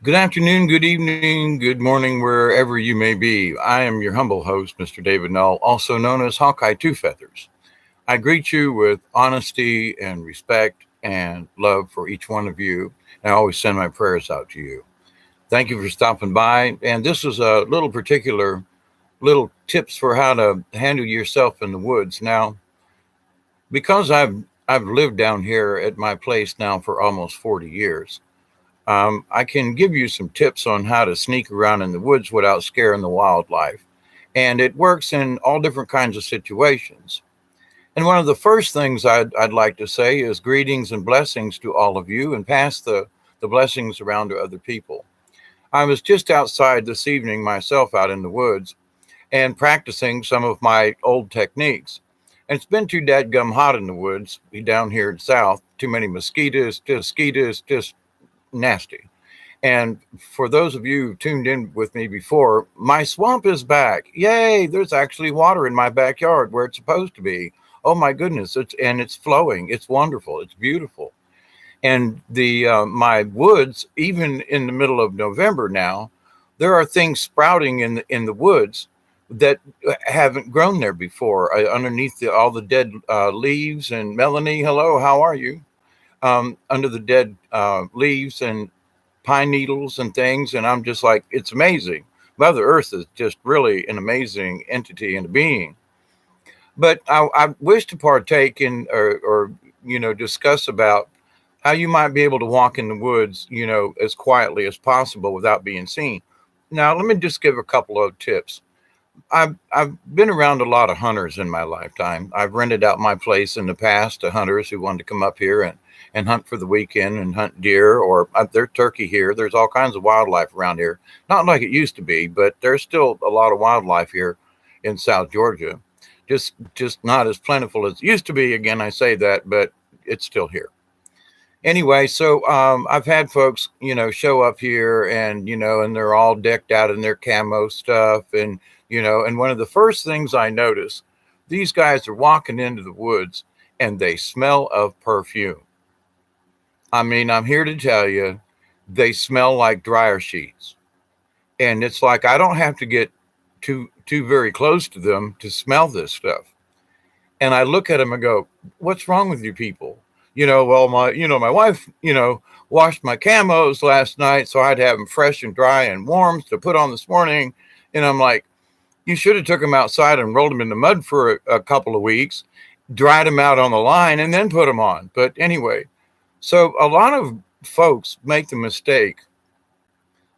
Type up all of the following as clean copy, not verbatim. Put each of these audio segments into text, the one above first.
Good afternoon, good evening, good morning, wherever you may be. I am your humble host, Mr. David Null, also known as Hawkeye Two Feathers. I greet you with honesty and respect and love for each one of you. And I always send my prayers out to you. Thank you for stopping by. And this is a little particular little tips for how to handle yourself in the woods. Now, because I've lived down here at my place now for almost 40 years. I can give you some tips on how to sneak around in the woods without scaring the wildlife. And it works in all different kinds of situations. And one of the first things I'd like to say is greetings and blessings to all of you and pass the blessings around to other people. I was just outside this evening myself out in the woods and practicing some of my old techniques. And it's been too dadgum hot in the woods down here in south. Too many mosquitoes, just nasty. And for those of you who tuned in with me before, my swamp is back. Yay! There's actually water in my backyard where it's supposed to be. Oh my goodness! It's flowing. It's wonderful. It's beautiful. And the my woods, even in the middle of November now, there are things sprouting in the woods that haven't grown there before. Underneath all the dead leaves. And Melanie, hello, how are you? Under the dead leaves and pine needles and things. And I'm just like, it's amazing. Mother Earth is just really an amazing entity and a being. But I wish to partake in or discuss about how you might be able to walk in the woods, as quietly as possible without being seen. Now, let me just give a couple of tips. I've been around a lot of hunters in my lifetime. I've rented out my place in the past to hunters who wanted to come up here and hunt for the weekend and hunt deer or there's turkey here. There's all kinds of wildlife around here. Not like it used to be, but there's still a lot of wildlife here in South Georgia. Just not as plentiful as it used to be. Again, I say that, but it's still here. Anyway, so I've had folks, show up here and they're all decked out in their camo stuff. And one of the first things I notice, these guys are walking into the woods and they smell of perfume. I mean, I'm here to tell you, they smell like dryer sheets. And it's like I don't have to get too very close to them to smell this stuff. And I look at them and go, "What's wrong with you people?" Well, my wife, washed my camos last night, so I'd have them fresh and dry and warm to put on this morning. And I'm like, you should have took them outside and rolled them in the mud for a couple of weeks, dried them out on the line, and then put them on. But anyway, so a lot of folks make the mistake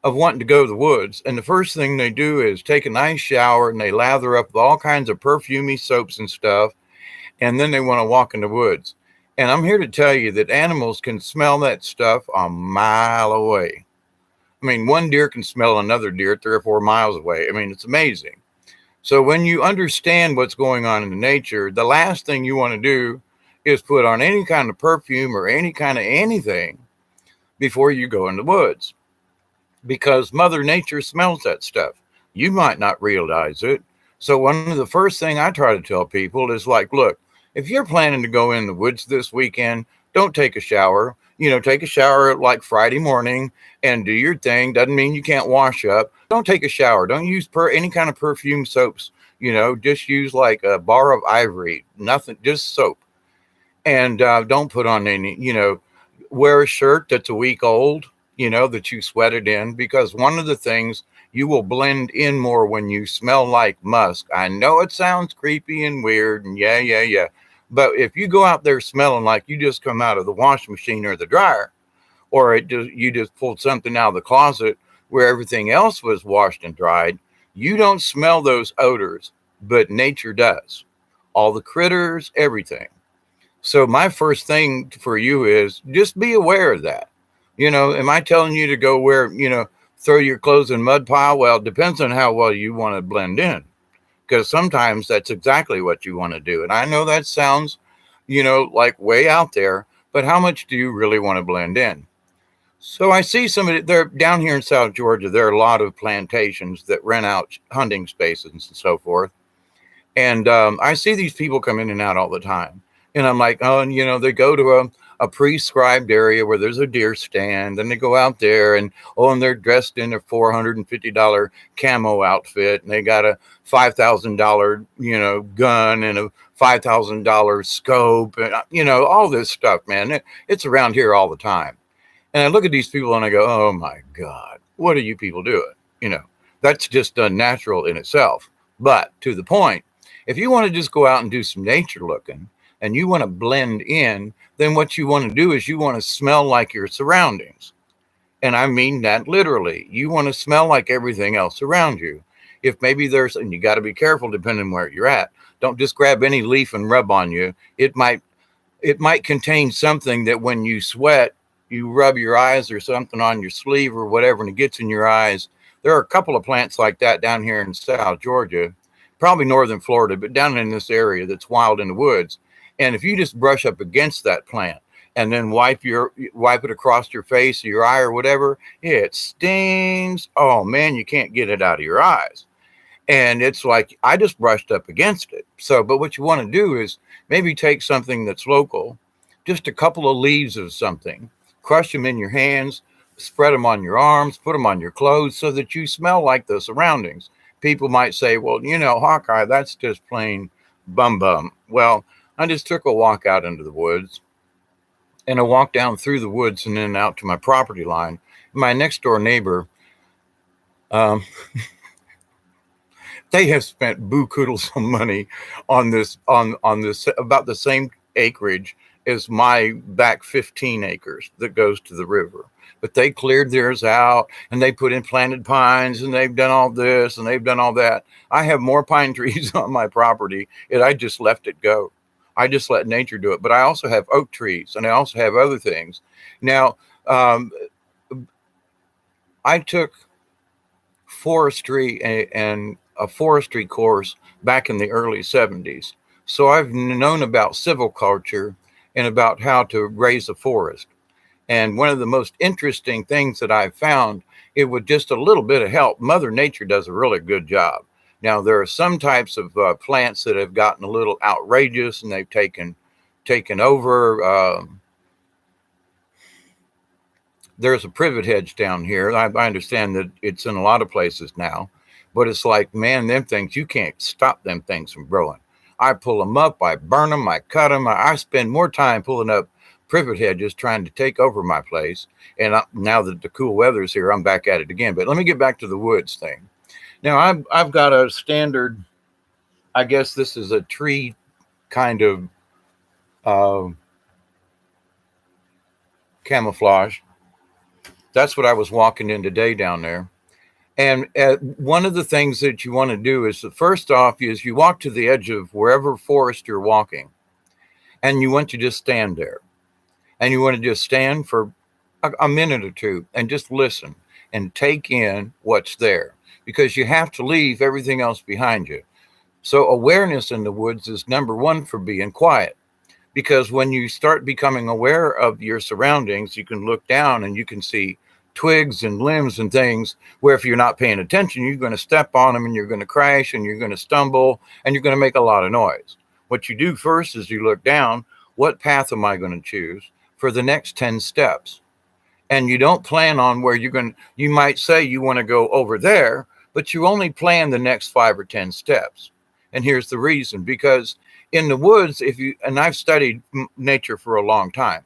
of wanting to go to the woods, and the first thing they do is take a nice shower and they lather up with all kinds of perfumey soaps and stuff, and then they want to walk in the woods. And I'm here to tell you that animals can smell that stuff a mile away. I mean, one deer can smell another deer 3 or 4 miles away. I mean, it's amazing. So when you understand what's going on in the nature, the last thing you want to do is put on any kind of perfume or any kind of anything before you go in the woods, because Mother Nature smells that stuff. You might not realize it. So one of the first thing I try to tell people is like, look, if you're planning to go in the woods this weekend, don't take a shower. Take a shower like Friday morning and do your thing. Doesn't mean you can't wash up. Don't take a shower. Don't use any kind of perfume soaps. Just use like a bar of ivory, nothing, just soap. And don't put on wear a shirt that's a week old, that you sweated in, because one of the things, you will blend in more when you smell like musk. I know it sounds creepy and weird and yeah. But if you go out there smelling like you just come out of the washing machine or the dryer, or you just pulled something out of the closet where everything else was washed and dried, you don't smell those odors, but nature does. All the critters, everything. So my first thing for you is just be aware of that. Am I telling you to go throw your clothes in mud pile? Well, it depends on how well you want to blend in, because sometimes that's exactly what you want to do. And I know that sounds, like way out there, but how much do you really want to blend in? So I see somebody there down here in South Georgia. There are a lot of plantations that rent out hunting spaces and so forth. And I see these people come in and out all the time. And I'm like, oh, and they go to a prescribed area where there's a deer stand, and they go out there and they're dressed in a $450 camo outfit, and they got a $5,000 gun and a $5,000 scope, and all this stuff, man. It's around here all the time. And I look at these people and I go, oh my God, what are you people doing? That's just unnatural in itself. But to the point, if you want to just go out and do some nature looking and you want to blend in, then what you want to do is you want to smell like your surroundings. And I mean that literally. You want to smell like everything else around you. If maybe and you got to be careful depending where you're at. Don't just grab any leaf and rub on you. It might contain something that when you sweat, you rub your eyes or something on your sleeve or whatever, and it gets in your eyes. There are a couple of plants like that down here in South Georgia, probably northern Florida, but down in this area that's wild in the woods. And if you just brush up against that plant and then wipe it across your face or your eye or whatever, it stings. Oh man, you can't get it out of your eyes. And it's like, I just brushed up against it. So, but what you want to do is maybe take something that's local, just a couple of leaves of something, crush them in your hands, spread them on your arms, put them on your clothes so that you smell like the surroundings. People might say, well, Hawkeye, that's just plain bum. Well, I just took a walk out into the woods, and I walked down through the woods and then out to my property line. My next door neighbor, they have spent buku of money on this about the same acreage as my back 15 acres that goes to the river. But they cleared theirs out and they put in planted pines and they've done all this and they've done all that. I have more pine trees on my property and I just let it go. I just let nature do it. But I also have oak trees and I also have other things. Now, I took forestry and a forestry course back in the early 70s. So I've known about silviculture and about how to raise a forest. And one of the most interesting things that I've found, it with just a little bit of help, Mother Nature does a really good job. Now, there are some types of plants that have gotten a little outrageous and they've taken over. There's a privet hedge down here. I understand that it's in a lot of places now, but it's like, man, them things, you can't stop them things from growing. I pull them up, I burn them, I cut them. I spend more time pulling up privet hedges trying to take over my place. And now that the cool weather is here, I'm back at it again. But let me get back to the woods thing. Now, I've got a standard, I guess this is a tree kind of camouflage. That's what I was walking in today down there. And one of the things that you want to do is, first off, is you walk to the edge of wherever forest you're walking, and you want to just stand there. And you want to just stand for a minute or two and just listen and take in what's there, because you have to leave everything else behind you. So awareness in the woods is number one for being quiet, because when you start becoming aware of your surroundings, you can look down and you can see twigs and limbs and things where if you're not paying attention, you're going to step on them and you're going to crash and you're going to stumble and you're going to make a lot of noise. What you do first is you look down, what path am I going to choose for the next 10 steps? And you don't plan on where you might say you want to go over there, but you only plan the next 5 or 10 steps. And here's the reason, because in the woods, and I've studied nature for a long time,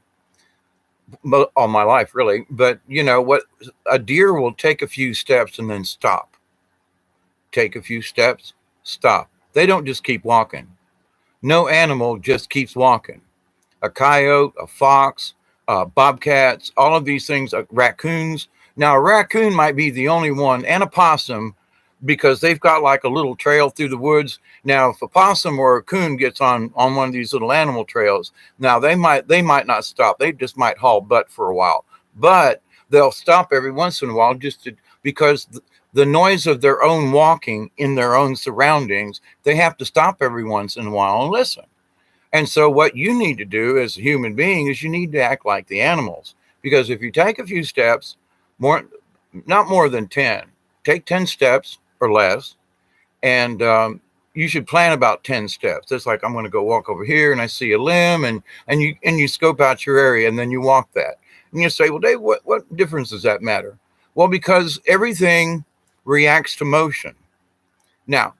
all my life really, but you know what, a deer will take a few steps and then stop. Take a few steps, stop. They don't just keep walking. No animal just keeps walking. A coyote, a fox, bobcats, all of these things, raccoons. Now, a raccoon might be the only one, and a possum, because they've got like a little trail through the woods. Now, if a possum or a coon gets on one of these little animal trails, now they might not stop. They just might haul butt for a while, but they'll stop every once in a while because the noise of their own walking in their own surroundings, they have to stop every once in a while and listen. And so what you need to do as a human being is you need to act like the animals, because if you take a few steps, not more than 10, take 10 steps or less, and you should plan about 10 steps. It's like, I'm going to go walk over here and I see a limb, and you scope out your area and then you walk that. And you say, well, Dave, what difference does that matter? Well, because everything reacts to motion. Now,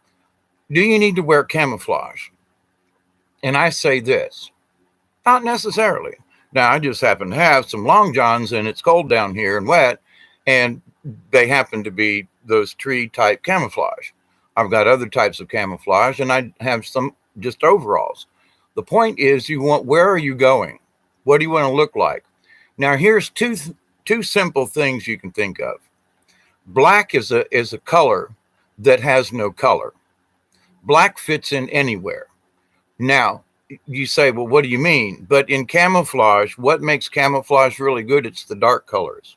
do you need to wear camouflage? And I say this, not necessarily. Now, I just happen to have some long johns and it's cold down here and wet, and they happen to be those tree type camouflage. I've got other types of camouflage, and I have some just overalls. The point is, where are you going? What do you want to look like? Now, here's two simple things you can think of. Black is a color that has no color. Black fits in anywhere. Now, you say, well, what do you mean? But in camouflage, what makes camouflage really good? It's the dark colors.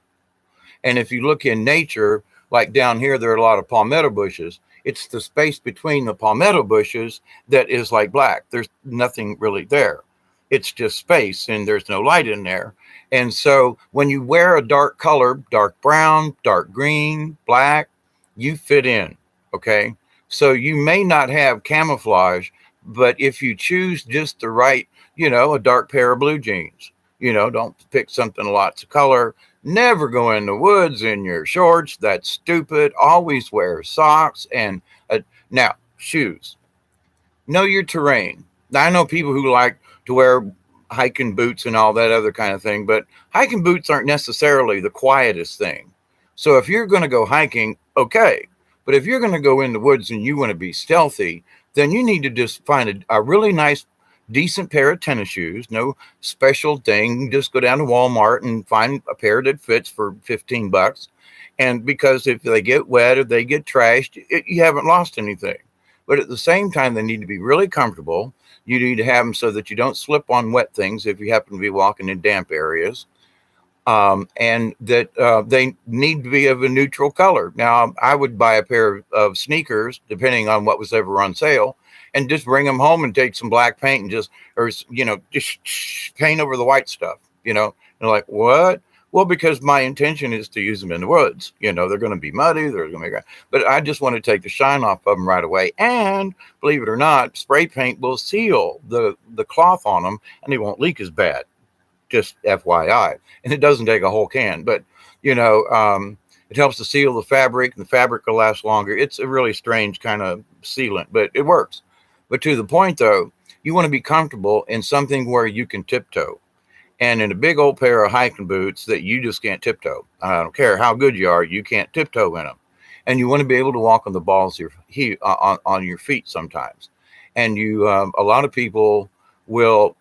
And if you look in nature, like down here, there are a lot of palmetto bushes. It's the space between the palmetto bushes that is like black. There's nothing really there. It's just space, and there's no light in there. And so when you wear a dark color, dark brown, dark green, black, you fit in, okay? So you may not have camouflage, but if you choose just the right, a dark pair of blue jeans, don't pick something lots of color. Never go in the woods in your shorts. That's stupid. Always wear socks and now shoes. Know your terrain. Now, I know people who like to wear hiking boots and all that other kind of thing, but hiking boots aren't necessarily the quietest thing. So if you're going to go hiking, okay. But if you're going to go in the woods and you want to be stealthy, then you need to just find a really nice, decent pair of tennis shoes. No special thing. Just go down to Walmart and find a pair that fits for $15. And because if they get wet or they get trashed, you haven't lost anything. But at the same time, they need to be really comfortable. You need to have them so that you don't slip on wet things if you happen to be walking in damp areas. And that they need to be of a neutral color. Now, I would buy a pair of sneakers, depending on what was ever on sale, and just bring them home and take some black paint and just paint over the white stuff, And like, what? Well, because my intention is to use them in the woods. They're going to be muddy. They're going to be, but I just want to take the shine off of them right away. And believe it or not, spray paint will seal the cloth on them, and they won't leak as bad. Just FYI. And it doesn't take a whole can, but it helps to seal the fabric, and the fabric will last longer. It's a really strange kind of sealant, but it works. But to the point though, you want to be comfortable in something where you can tiptoe. And in a big old pair of hiking boots that you just can't tiptoe. I don't care how good you are, you can't tiptoe in them. And you want to be able to walk on the balls of on your feet sometimes. And a lot of people will.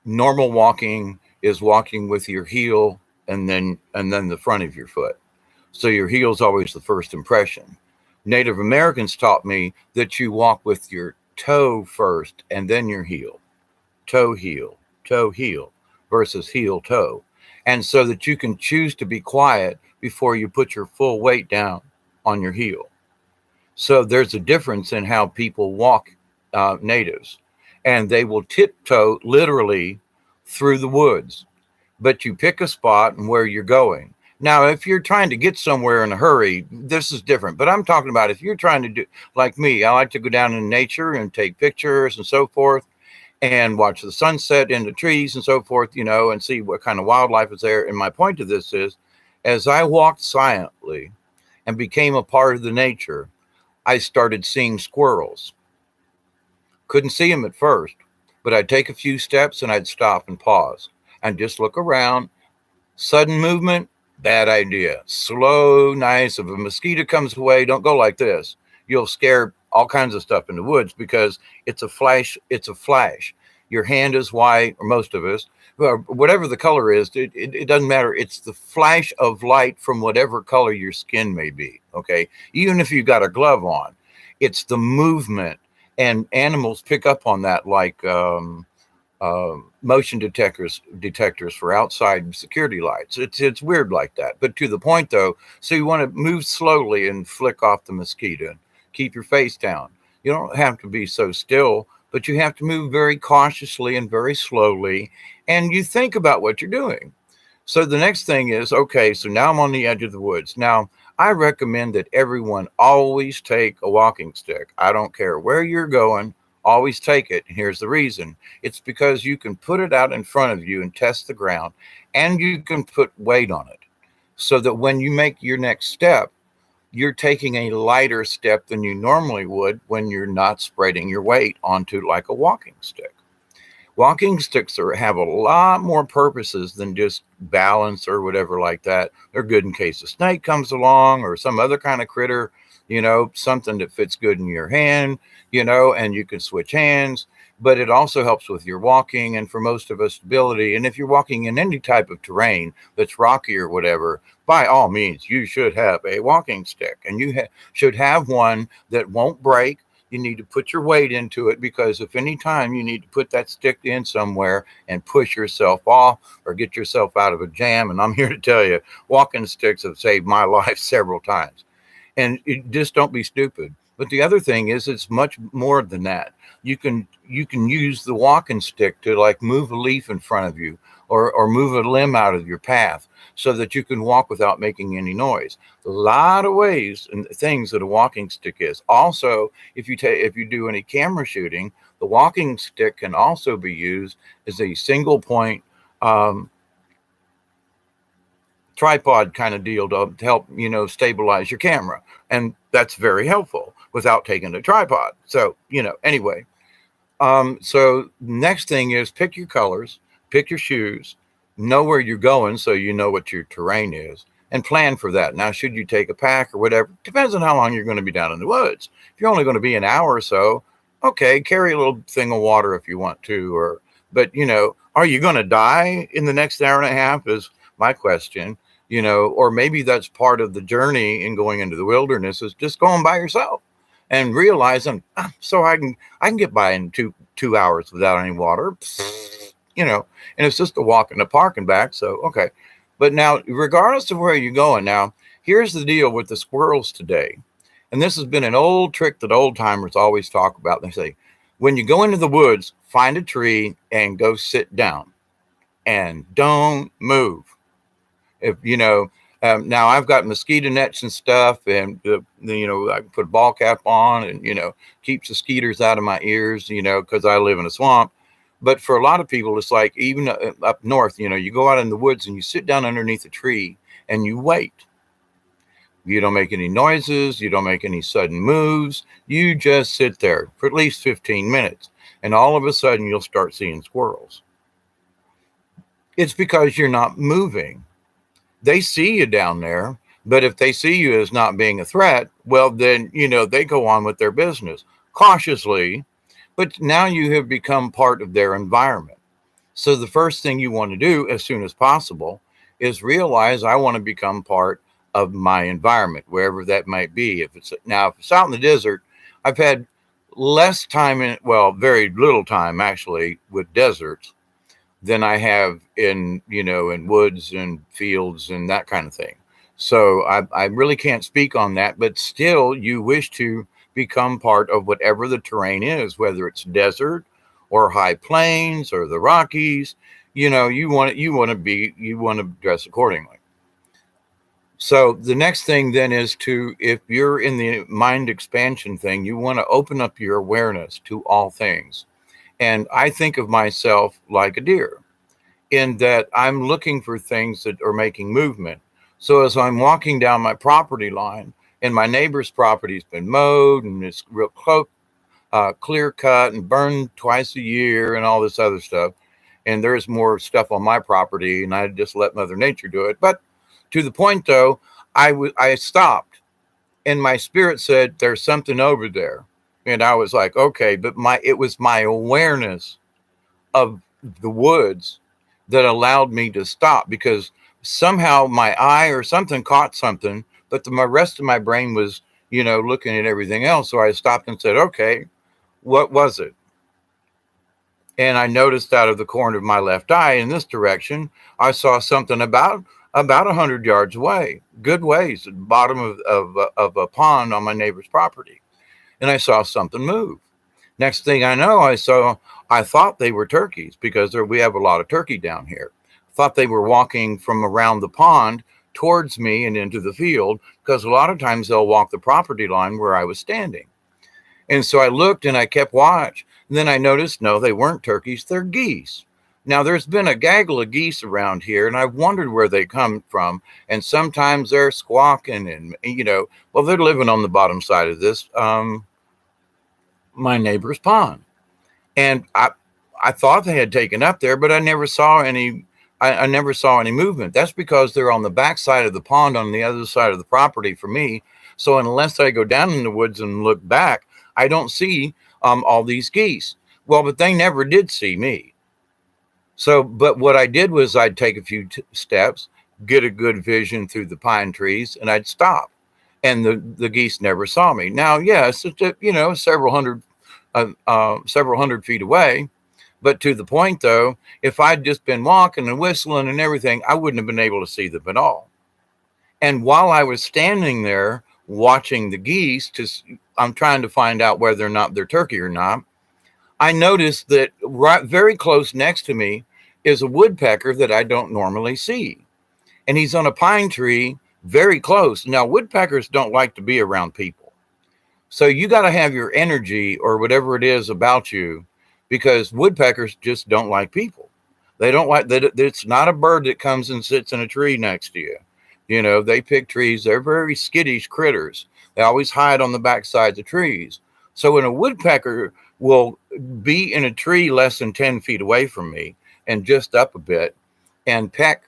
Normal walking is walking with your heel and then the front of your foot. So your heel is always the first impression. Native Americans taught me that you walk with your toe first and then your heel. Toe, heel, versus heel, toe. And so that you can choose to be quiet before you put your full weight down on your heel. So there's a difference in how people walk, natives. And they will tiptoe literally through the woods. But you pick a spot and where you're going. Now, if you're trying to get somewhere in a hurry, this is different. But I'm talking about if you're trying to do, like me, I like to go down in nature and take pictures and so forth, and watch the sunset in the trees and so forth, and see what kind of wildlife is there. And my point to this is, as I walked silently and became a part of the nature, I started seeing squirrels. Couldn't see them at first, but I'd take a few steps and I'd stop and pause and just look around. Sudden movement, bad idea. Slow, nice. If a mosquito comes away, don't go like this. You'll scare all kinds of stuff in the woods because it's a flash. It's a flash. Your hand is white, or most of us, whatever the color is, it doesn't matter. It's the flash of light from whatever color your skin may be. Okay. Even if you've got a glove on, it's the movement. And animals pick up on that, like motion detectors for outside security lights. It's weird like that. But to the point though, so you want to move slowly and flick off the mosquito. Keep your face down. You don't have to be so still, but you have to move very cautiously and very slowly. And you think about what you're doing. So the next thing is, okay, so now I'm on the edge of the woods. Now, I recommend that everyone always take a walking stick. I don't care where you're going, always take it. And here's the reason: it's because you can put it out in front of you and test the ground, and you can put weight on it so that when you make your next step, you're taking a lighter step than you normally would when you're not spreading your weight onto like a walking stick. Walking sticks have a lot more purposes than just balance or whatever like that. They're good in case a snake comes along or some other kind of critter, something that fits good in your hand, and you can switch hands. But it also helps with your walking and for most of us stability. And if you're walking in any type of terrain that's rocky or whatever, by all means, you should have a walking stick, and you should have one that won't break. You need to put your weight into it, because if any time you need to put that stick in somewhere and push yourself off or get yourself out of a jam, and I'm here to tell you, walking sticks have saved my life several times. And just don't be stupid. But the other thing is, it's much more than that. You can use the walking stick to like move a leaf in front of you, or move a limb out of your path so that you can walk without making any noise. A lot of ways and things that a walking stick is. Also, if you do any camera shooting, the walking stick can also be used as a single point um, tripod kind of deal to help stabilize your camera, and that's very helpful without taking the tripod. So anyway, so next thing is, pick your colors, pick your shoes, know where you're going so you know what your terrain is, and plan for that. Now, should you take a pack or whatever, depends on how long you're going to be down in the woods. If you're only going to be an hour or so, okay, carry a little thing of water if you want to, but are you going to die in the next hour and a half is my question. Or maybe that's part of the journey in going into the wilderness, is just going by yourself and realizing, so I can get by in two hours without any water, and it's just a walk in the park and back. So okay, but now regardless of where you're going, now here's the deal with the squirrels today, and this has been an old trick that old timers always talk about. They say, when you go into the woods, find a tree and go sit down and don't move. If now I've got mosquito nets and stuff, and I can put a ball cap on, and keeps the skeeters out of my ears, because I live in a swamp. But for a lot of people, it's like, even up north, you go out in the woods and you sit down underneath a tree and you wait. You don't make any noises, you don't make any sudden moves, you just sit there for at least 15 minutes, and all of a sudden you'll start seeing squirrels. It's because you're not moving. They see you down there, but if they see you as not being a threat, well, then, they go on with their business cautiously, but now you have become part of their environment. So the first thing you want to do as soon as possible is realize, I want to become part of my environment, wherever that might be. If it's out in the desert, I've had less time very little time actually with deserts than I have in woods and fields and that kind of thing. So I really can't speak on that, but still, you wish to become part of whatever the terrain is, whether it's desert or high plains or the Rockies. You want to dress accordingly. So the next thing then is if you're in the mind expansion thing, you want to open up your awareness to all things. And I think of myself like a deer, in that I'm looking for things that are making movement. So as I'm walking down my property line, and my neighbor's property's been mowed and it's real clear cut and burned twice a year and all this other stuff, and there's more stuff on my property, and I just let Mother Nature do it. But to the point though, I stopped, and my spirit said, there's something over there. And I was like, okay, but it was my awareness of the woods that allowed me to stop, because somehow my eye or something caught something, but my rest of my brain was, looking at everything else. So I stopped and said, okay, what was it? And I noticed out of the corner of my left eye in this direction, I saw something about 100 yards away, good ways, at the bottom of a pond on my neighbor's property. And I saw something move. Next thing I know, I thought they were turkeys, because we have a lot of turkey down here. thought they were walking from around the pond towards me and into the field, because a lot of times they'll walk the property line where I was standing. And so I looked and I kept watch. And then I noticed, no, they weren't turkeys, they're geese. Now, there's been a gaggle of geese around here, and I've wondered where they come from. And sometimes they're squawking, and well, they're living on the bottom side of this, my neighbor's pond. And I thought they had taken up there, but I never saw any. I never saw any movement. That's because they're on the back side of the pond on the other side of the property for me. So unless I go down in the woods and look back, I don't see all these geese. Well, but they never did see me. So, but what I did was I'd take a few steps, get a good vision through the pine trees, and I'd stop. And the geese never saw me. Now, yes, several hundred feet away. But to the point, though, if I'd just been walking and whistling and everything, I wouldn't have been able to see them at all. And while I was standing there watching the geese, I'm trying to find out whether or not they're turkey or not, I noticed that right very close next to me is a woodpecker that I don't normally see. And he's on a pine tree very close. Now, woodpeckers don't like to be around people. So you got to have your energy or whatever it is about you, because woodpeckers just don't like people. They don't like that. It's not a bird that comes and sits in a tree next to you. They pick trees. They're very skittish critters. They always hide on the backside of trees. So when a woodpecker will be in a tree less than 10 feet away from me and just up a bit and peck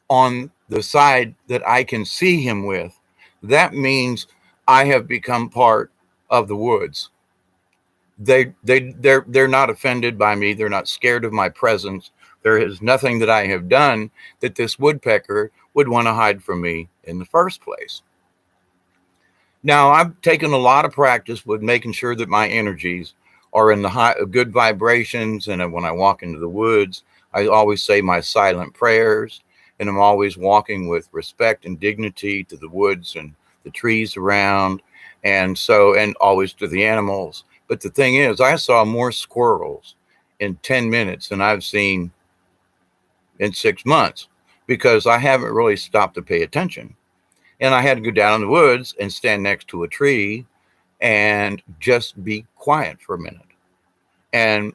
on the side that I can see him with, that means I have become part of the woods. They're not offended by me. They're not scared of my presence. There is nothing that I have done that this woodpecker would want to hide from me in the first place. Now, I've taken a lot of practice with making sure that my energies are in the good vibrations. And when I walk into the woods, I always say my silent prayers, and I'm always walking with respect and dignity to the woods and the trees around, and always to the animals. But the thing is, I saw more squirrels in 10 minutes than I've seen in 6 months, because I haven't really stopped to pay attention. And I had to go down in the woods and stand next to a tree and just be quiet for a minute and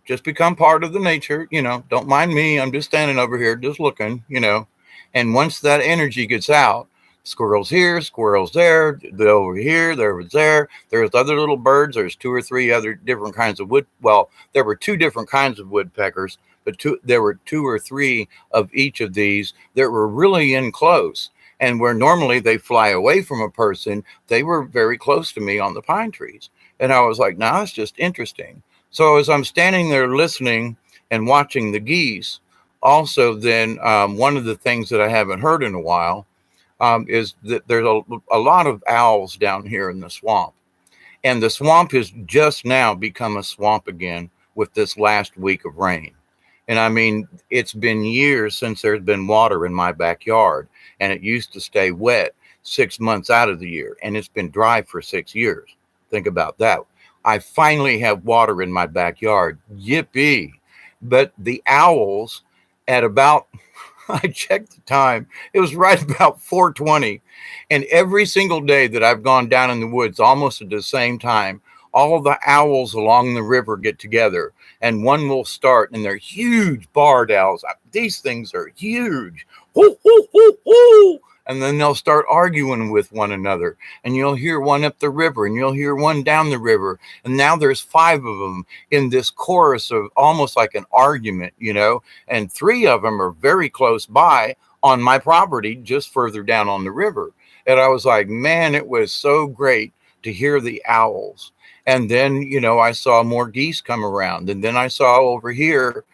just become part of the nature. Don't mind me. I'm just standing over here, just looking, and once that energy gets out, squirrels here, squirrels there, they're over here, they're over there. There's other little birds. There's 2 or 3 other different kinds of there were 2 different kinds of woodpeckers, but there were 2 or 3 of each of these that were really in close. And where normally they fly away from a person, they were very close to me on the pine trees. And I was like, nah, it's just interesting. So as I'm standing there listening and watching the geese, also then one of the things that I haven't heard in a while is that there's a lot of owls down here in the swamp. And the swamp has just now become a swamp again with this last week of rain. And I mean, it's been years since there's been water in my backyard, and it used to stay wet 6 months out of the year, and it's been dry for 6 years. Think about that. I finally have water in my backyard. Yippee. But the owls at about, I checked the time, it was right about 4:20. And every single day that I've gone down in the woods, almost at the same time, all of the owls along the river get together, and one will start, and they're huge barred owls. These things are huge. Whoo, whoo, whoo, whoo. And then they'll start arguing with one another, and you'll hear one up the river, and you'll hear one down the river. And now there's 5 of them in this chorus of almost like an argument, and 3 of them are very close by on my property, just further down on the river. And I was like, man, it was so great to hear the owls. And then, I saw more geese come around. And then I saw over here,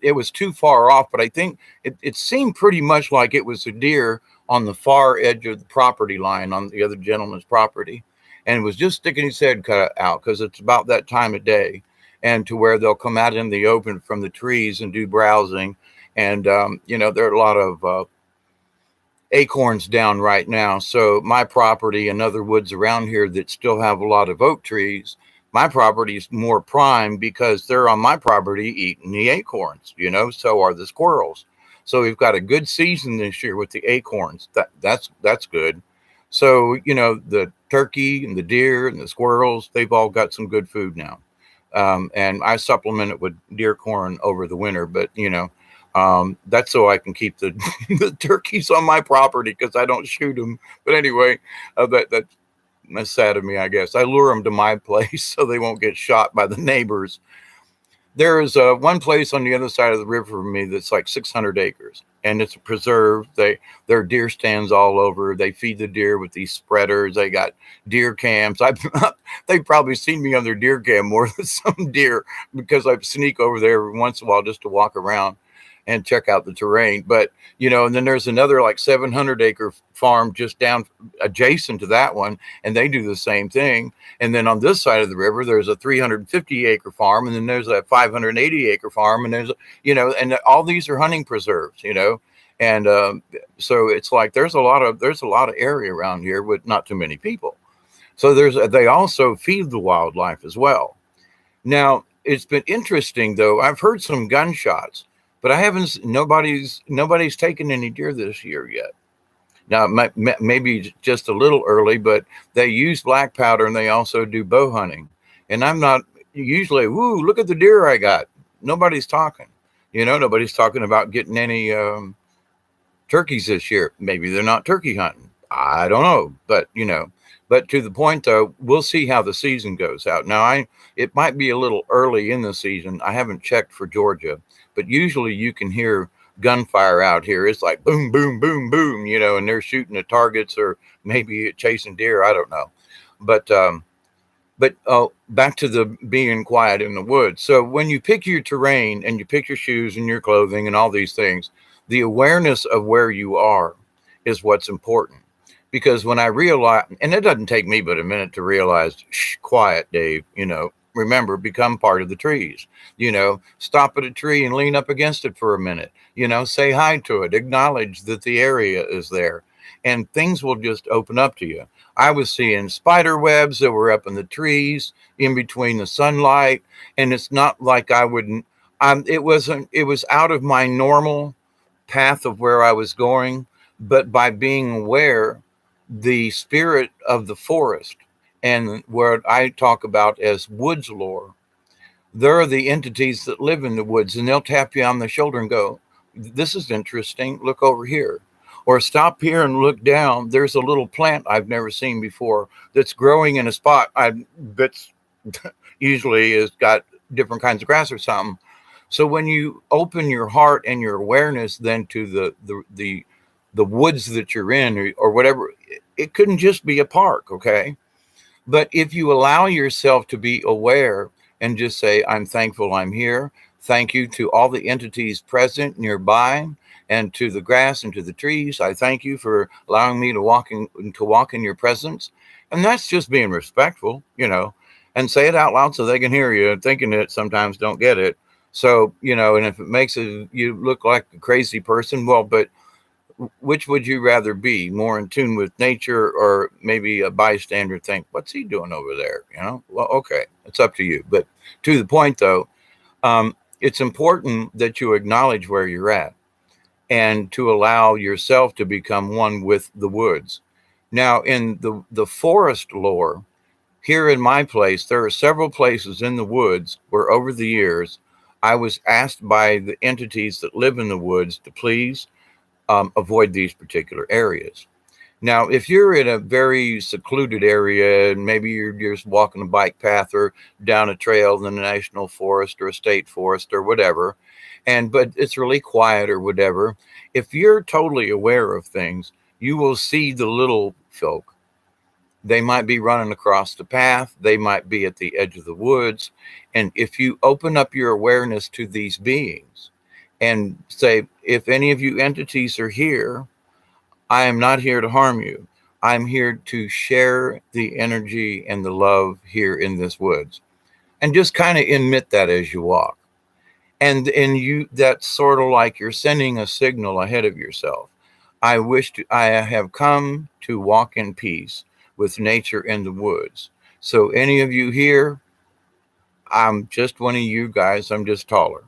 it was too far off, but I think it seemed pretty much like it was a deer on the far edge of the property line on the other gentleman's property. And it was just sticking his head cut out, because it's about that time of day, and to where they'll come out in the open from the trees and do browsing. And, there are a lot of acorns down right now. So my property and other woods around here that still have a lot of oak trees, My property is more prime because they're on my property eating the acorns, so are the squirrels. So we've got a good season this year with the acorns. That's good. So, the turkey and the deer and the squirrels, they've all got some good food now. And I supplement it with deer corn over the winter, but that's so I can keep the the turkeys on my property because I don't shoot them. But anyway, that's sad of me, I guess. I lure them to my place so they won't get shot by the neighbors. There's one place on the other side of the river from me that's like 600 acres, and it's a preserve. There are deer stands all over. They feed the deer with these spreaders. They got deer cams. They've probably seen me on their deer cam more than some deer because I sneak over there every once in a while just to walk around and check out the terrain. But and then there's another like 700-acre farm just down adjacent to that one, and they do the same thing. And then on this side of the river, there's a 350-acre farm, and then there's a 580-acre farm, and and all these are hunting preserves, and so it's like there's a lot of area around here with not too many people. So they also feed the wildlife as well. Now it's been interesting though. I've heard some gunshots, but I haven't. Nobody's taken any deer this year yet. Now, maybe just a little early, but they use black powder and they also do bow hunting. And I'm not usually, woo, look at the deer I got. Nobody's talking. Nobody's talking about getting any turkeys this year. Maybe they're not turkey hunting. I don't know. But to the point though, we'll see how the season goes out. Now, it might be a little early in the season. I haven't checked for Georgia, but usually you can hear gunfire out here. It's like boom, boom, boom, boom, and they're shooting at targets or maybe chasing deer. I don't know. But back to the being quiet in the woods. So when you pick your terrain and you pick your shoes and your clothing and all these things, the awareness of where you are is what's important. Because when I realize, and it doesn't take me but a minute to realize, shh, quiet, Dave, remember, become part of the trees, stop at a tree and lean up against it for a minute, say hi to it, acknowledge that the area is there, and things will just open up to you. I was seeing spider webs that were up in the trees in between the sunlight. And it's not like I wouldn't, it was out of my normal path of where I was going, but by being aware, the spirit of the forest and what I talk about as woods lore, there are the entities that live in the woods, and they'll tap you on the shoulder and go, this is interesting, look over here, or stop here and look down. There's a little plant I've never seen before that's growing in a spot that's usually has got different kinds of grass or something. So when you open your heart and your awareness then to the woods that you're in or whatever, it couldn't just be a park, okay? But if you allow yourself to be aware and just say, I'm thankful I'm here. Thank you to all the entities present nearby and to the grass and to the trees. I thank you for allowing me to walk in your presence. And that's just being respectful, and say it out loud so they can hear you. Thinking it sometimes don't get it. So, and if it makes you look like a crazy person, well, but which would you rather be, more in tune with nature or maybe a bystander think, what's he doing over there? Well, okay, it's up to you. But to the point though, it's important that you acknowledge where you're at and to allow yourself to become one with the woods. Now, in the forest lore, here in my place, there are several places in the woods where over the years, I was asked by the entities that live in the woods to please avoid these particular areas. Now, if you're in a very secluded area and maybe you're just walking a bike path or down a trail in a national forest or a state forest or whatever, but it's really quiet or whatever, if you're totally aware of things, you will see the little folk. They might be running across the path. They might be at the edge of the woods. And if you open up your awareness to these beings and say, if any of you entities are here, I am not here to harm you. I'm here to share the energy and the love here in this woods. And just kind of admit that as you walk. And that's sort of like you're sending a signal ahead of yourself. I have come to walk in peace with nature in the woods. So any of you here, I'm just one of you guys. I'm just taller,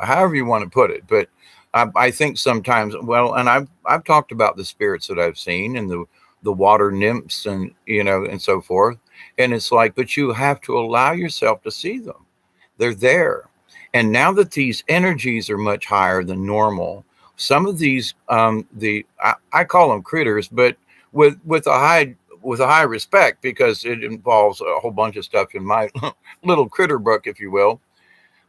however you want to put it. But I think sometimes, well, and I've talked about the spirits that I've seen and the water nymphs and and so forth. And it's like, but you have to allow yourself to see them. They're there. And now that these energies are much higher than normal, some of these I call them critters, but with a high respect, because it involves a whole bunch of stuff in my little critter book, if you will,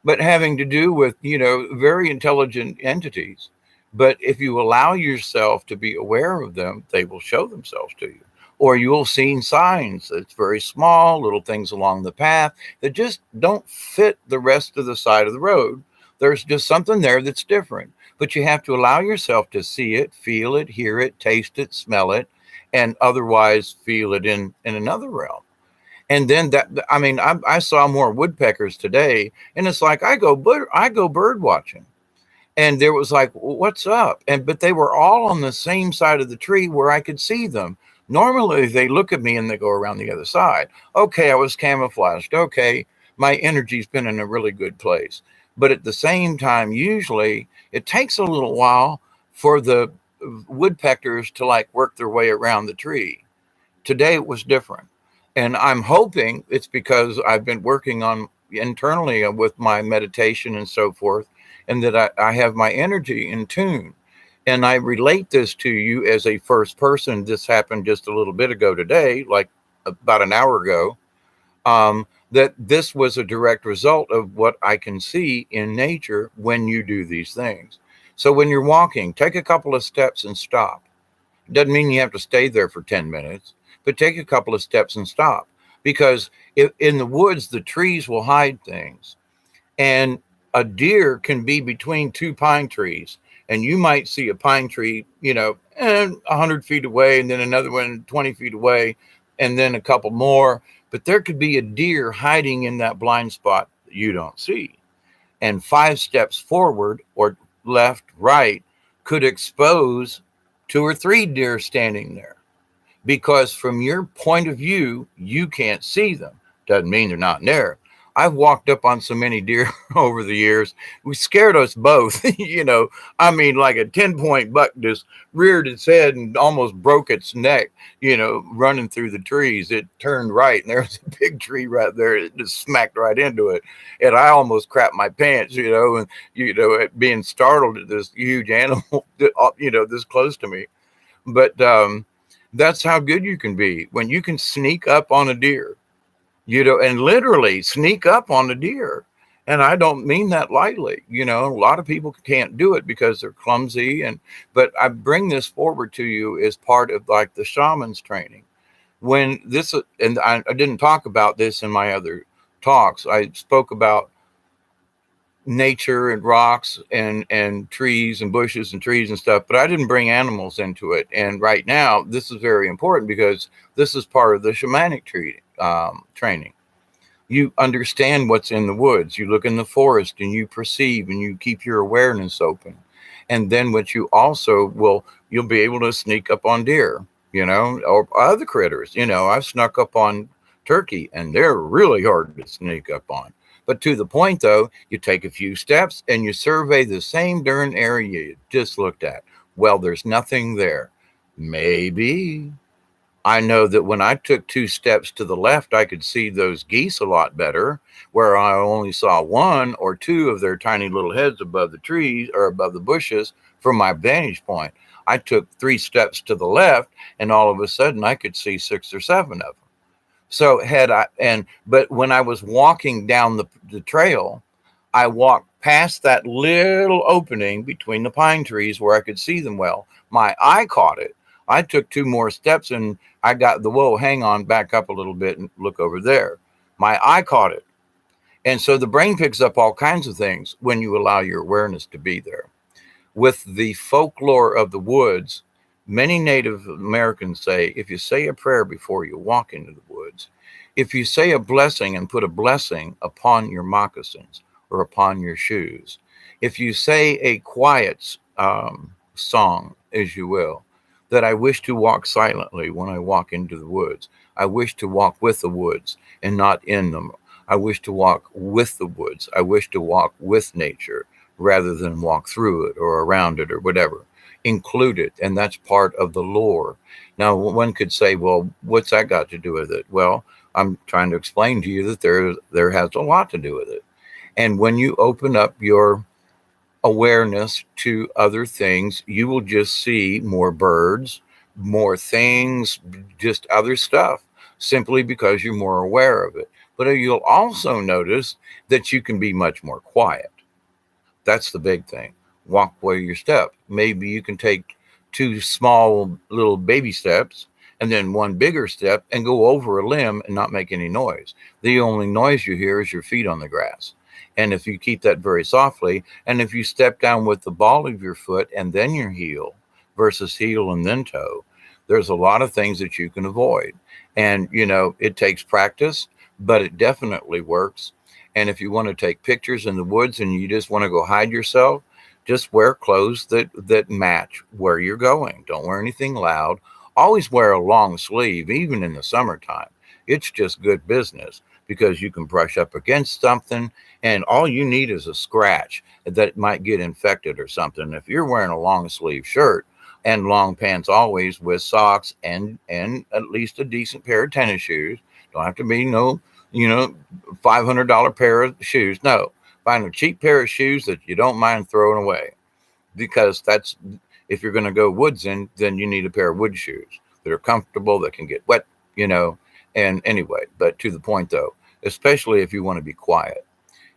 but having to do with, very intelligent entities. But if you allow yourself to be aware of them, they will show themselves to you. Or you'll see signs that's very small, little things along the path that just don't fit the rest of the side of the road. There's just something there that's different. But you have to allow yourself to see it, feel it, hear it, taste it, smell it, and otherwise feel it in another realm. And then I mean, I saw more woodpeckers today, and it's like I go bird watching, and there was like, what's up? And but they were all on the same side of the tree where I could see them. Normally, they look at me and they go around the other side. Okay, I was camouflaged. Okay, my energy's been in a really good place. But at the same time, usually it takes a little while for the woodpeckers to like work their way around the tree. Today it was different. And I'm hoping it's because I've been working on internally with my meditation and so forth, and that I have my energy in tune. And I relate this to you as a first person. This happened just a little bit ago today, like about an hour ago, that this was a direct result of what I can see in nature when you do these things. So when you're walking, take a couple of steps and stop. Doesn't mean you have to stay there for 10 minutes, but take a couple of steps and stop. Because if, in the woods, the trees will hide things. And a deer can be between two pine trees. And you might see a pine tree, 100 feet away, and then another one 20 feet away, and then a couple more. But there could be a deer hiding in that blind spot that you don't see. And 5 steps forward or left, right could expose 2 or 3 deer standing there, because from your point of view, you can't see them. Doesn't mean they're not there. I've walked up on so many deer over the years. We scared us both. I mean, like a 10-point buck just reared its head and almost broke its neck, running through the trees. It turned right, and there was a big tree right there. It just smacked right into it. And I almost crapped my pants, and, at being startled at this huge animal, this close to me. But that's how good you can be when you can sneak up on a deer, and literally sneak up on a deer. And I don't mean that lightly. A lot of people can't do it because they're clumsy. But I bring this forward to you as part of like the shaman's training. When this, and I didn't talk about this in my other talks. I spoke about nature and rocks and trees and bushes and trees and stuff, but I didn't bring animals into it. And right now this is very important because this is part of the shamanic training. You understand what's in the woods, you look in the forest and you perceive and you keep your awareness open. And then what you also will, you'll be able to sneak up on deer, or other critters. I've snuck up on turkey, and they're really hard to sneak up on. But to the point, though, you take a few steps and you survey the same darn area you just looked at. Well, there's nothing there. Maybe. I know that when I took 2 steps to the left, I could see those geese a lot better, where I only saw 1 or 2 of their tiny little heads above the trees or above the bushes from my vantage point. I took 3 steps to the left, and all of a sudden I could see 6 or 7 of them. So but when I was walking down the trail, I walked past that little opening between the pine trees where I could see them well. My eye caught it. I took 2 more steps and I got whoa, hang on, back up a little bit and look over there. My eye caught it. And so the brain picks up all kinds of things when you allow your awareness to be there. With the folklore of the woods, many Native Americans say, if you say a prayer before you walk into the woods, if you say a blessing and put a blessing upon your moccasins or upon your shoes, if you say a quiet song, as you will, that I wish to walk silently when I walk into the woods. I wish to walk with the woods and not in them. I wish to walk with the woods. I wish to walk with nature rather than walk through it or around it or whatever. Include it, and that's part of the lore. Now, one could say, well, what's that got to do with it? Well, I'm trying to explain to you that there has a lot to do with it. And when you open up your awareness to other things, you will just see more birds, more things, just other stuff, simply because you're more aware of it. But you'll also notice that you can be much more quiet. That's the big thing. Walk where you step. Maybe you can take two small little baby steps and then one bigger step and go over a limb and not make any noise. The only noise you hear is your feet on the grass. And if you keep that very softly, and if you step down with the ball of your foot and then your heel versus heel and then toe, there's a lot of things that you can avoid. And, it takes practice, but it definitely works. And if you want to take pictures in the woods and you just want to go hide yourself, just wear clothes that match where you're going. Don't wear anything loud. Always wear a long sleeve, even in the summertime. It's just good business because you can brush up against something and all you need is a scratch that might get infected or something. If you're wearing a long sleeve shirt and long pants always with socks and at least a decent pair of tennis shoes, don't have to be no, $500 pair of shoes. No, find a cheap pair of shoes that you don't mind throwing away, because that's, if you're going to go woodsing, then you need a pair of wood shoes that are comfortable, that can get wet, and anyway, but to the point though, especially if you want to be quiet.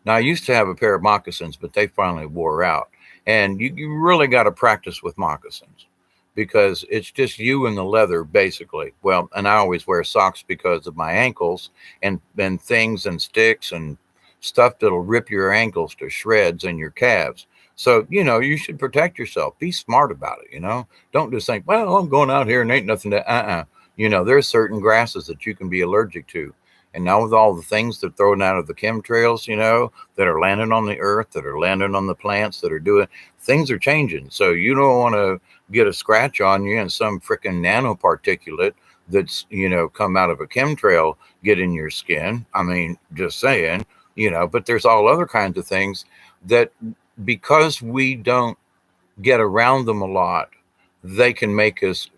Now, I used to have a pair of moccasins, but they finally wore out. And you really got to practice with moccasins because it's just you and the leather, basically. Well, and I always wear socks because of my ankles and things and sticks and stuff that'll rip your ankles to shreds and your calves. So, you should protect yourself. Be smart about it. Don't just think, well, I'm going out here and ain't nothing to, there's certain grasses that you can be allergic to. And now with all the things that are thrown out of the chemtrails, that are landing on the earth, that are landing on the plants, that are doing, things are changing. So you don't want to get a scratch on you and some freaking nanoparticulate that's, come out of a chemtrail get in your skin. I mean, just saying, but there's all other kinds of things that, because we don't get around them a lot, they can make us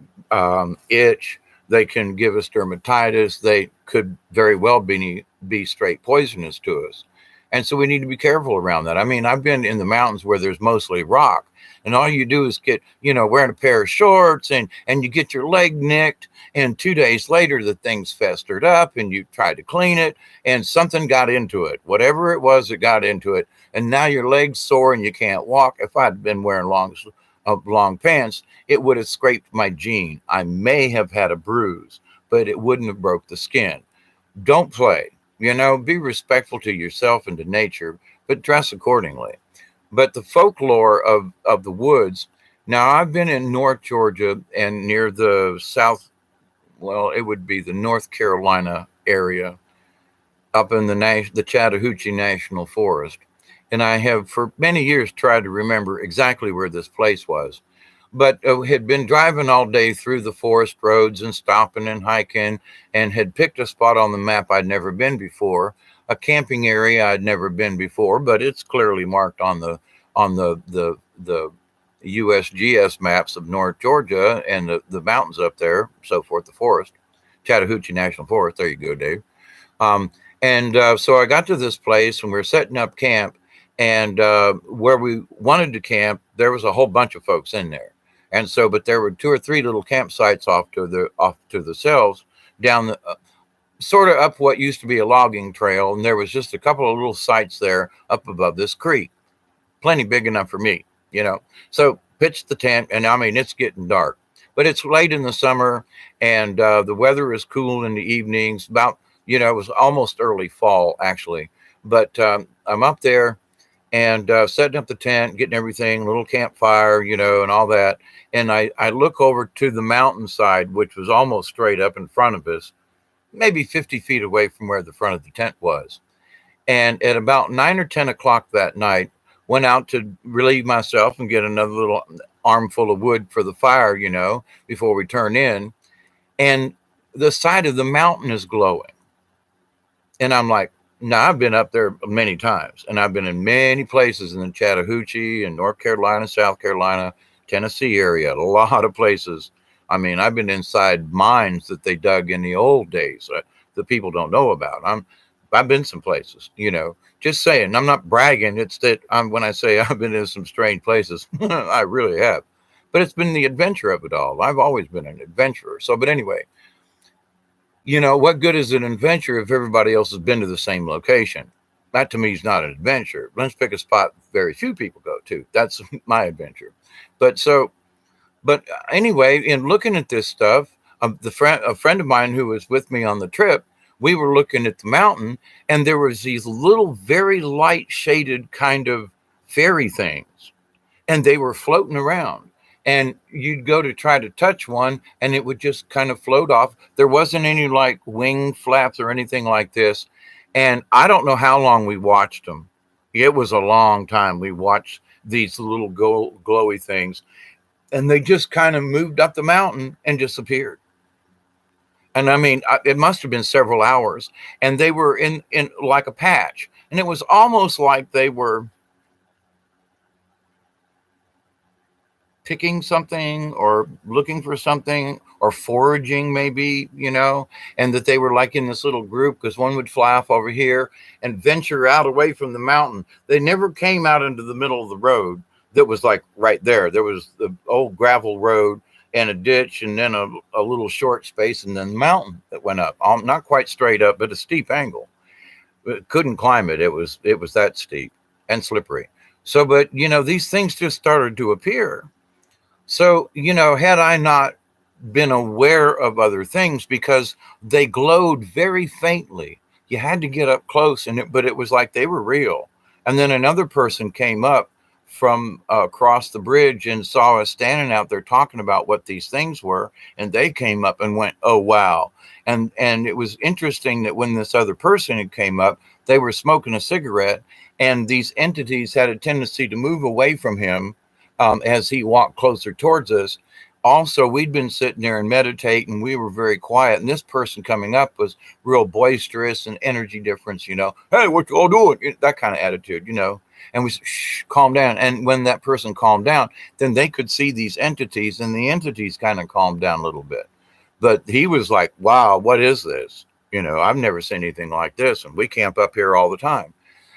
itch. They can give us dermatitis. They could very well be straight poisonous to us. And so we need to be careful around that. I mean, I've been in the mountains where there's mostly rock, and all you do is get, wearing a pair of shorts and you get your leg nicked. And 2 days later, the thing's festered up and you tried to clean it and something got into it. Whatever it was, it got into it. And now your leg's sore and you can't walk. If I'd been wearing long pants, it would have scraped my jean. I may have had a bruise, but it wouldn't have broke the skin. Don't play, be respectful to yourself and to nature, but dress accordingly. But the folklore of the woods, now I've been in North Georgia and near the South, well, it would be the North Carolina area, up in the Chattahoochee National Forest. And I have for many years tried to remember exactly where this place was, but had been driving all day through the forest roads and stopping and hiking, and had picked a spot on the map I'd never been before, a camping area I'd never been before, but it's clearly marked on the USGS maps of North Georgia and the mountains up there, so forth, the forest, Chattahoochee National Forest. There you go, Dave. So I got to this place and we were setting up camp, and where we wanted to camp, there was a whole bunch of folks in there. And so, but there were 2 or 3 little campsites off to the selves down the sort of up what used to be a logging trail. And there was just a couple of little sites there up above this creek, plenty big enough for me, So pitched the tent, and I mean, it's getting dark, but it's late in the summer, and the weather is cool in the evenings. About, it was almost early fall actually, but I'm up there and setting up the tent, getting everything, little campfire, and all that. And I look over to the mountainside, which was almost straight up in front of us, maybe 50 feet away from where the front of the tent was. And at about 9 or 10 o'clock that night, went out to relieve myself and get another little armful of wood for the fire, before we turn in. And the side of the mountain is glowing. And I'm like, Now, I've been up there many times, and I've been in many places in the Chattahoochee and North Carolina, South Carolina, Tennessee area, a lot of places. I mean, I've been inside mines that they dug in the old days that people don't know about. I've been some places, just saying. I'm not bragging. It's that when I say I've been in some strange places, I really have. But it's been the adventure of it all. I've always been an adventurer. So, but anyway, what good is an adventure if everybody else has been to the same location? That to me is not an adventure. Let's pick a spot very few people go to. That's my adventure. But so, but anyway, in looking at this stuff, a friend of mine who was with me on the trip, we were looking at the mountain, and there was these little, very light shaded kind of fairy things, and they were floating around. And you'd go to try to touch one, and it would just kind of float off. There wasn't any like wing flaps or anything like this. And I don't know how long we watched them. It was a long time. We watched these little glowy things, and they just kind of moved up the mountain and disappeared. And I mean, it must have been several hours, and they were in like a patch, and it was almost like they were picking something or looking for something or foraging, maybe, and that they were like in this little group, because one would fly off over here and venture out away from the mountain. They never came out into the middle of the road that was like right there. There was the old gravel road and a ditch, and then a little short space, and then the mountain that went up, not quite straight up, but a steep angle. Couldn't climb it. It was that steep and slippery. So, but these things just started to appear. So, had I not been aware of other things, because they glowed very faintly, you had to get up close, but it was like they were real. And then another person came up from across the bridge and saw us standing out there talking about what these things were, and they came up and went, "Oh wow!" And it was interesting that when this other person had came up, they were smoking a cigarette, and these entities had a tendency to move away from him as he walked closer towards us. Also, we'd been sitting there and meditating. We were very quiet, and this person coming up was real boisterous and energy difference. Hey, what you all doing? That kind of attitude. And we said, shh, calm down. And when that person calmed down, then they could see these entities, and the entities kind of calmed down a little bit. But he was like, "Wow, what is this? I've never seen anything like this, and we camp up here all the time."